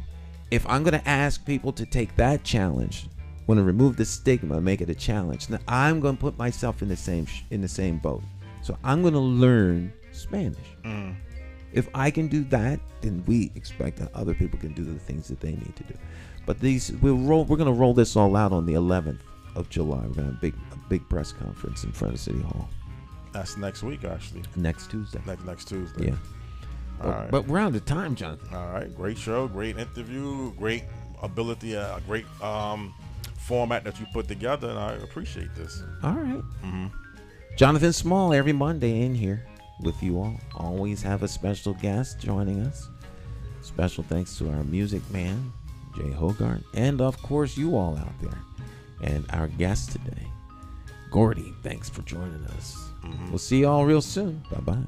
if I'm going to ask people to take that challenge, want to remove the stigma, make it a challenge, then I'm going to put myself in the same boat. So I'm going to learn Spanish. If I can do that, then we expect that other people can do the things that they need to do. But we're going to roll this all out on the 11th of July. We're going to have a big press conference in front of City Hall. That's next week, actually. Next Tuesday. Next Tuesday. Yeah. All right. But we're out of time, Jonathan. All right. Great show. Great interview. Great ability. A great format that you put together, and I appreciate this. All right. Jonathan Small every Monday in here with you all. Always have a special guest joining us. Special thanks to our music man, Jay Hogarth, and of course you all out there. And our guest today, Gordy. Thanks for joining us. We'll see you all real soon. Bye-bye.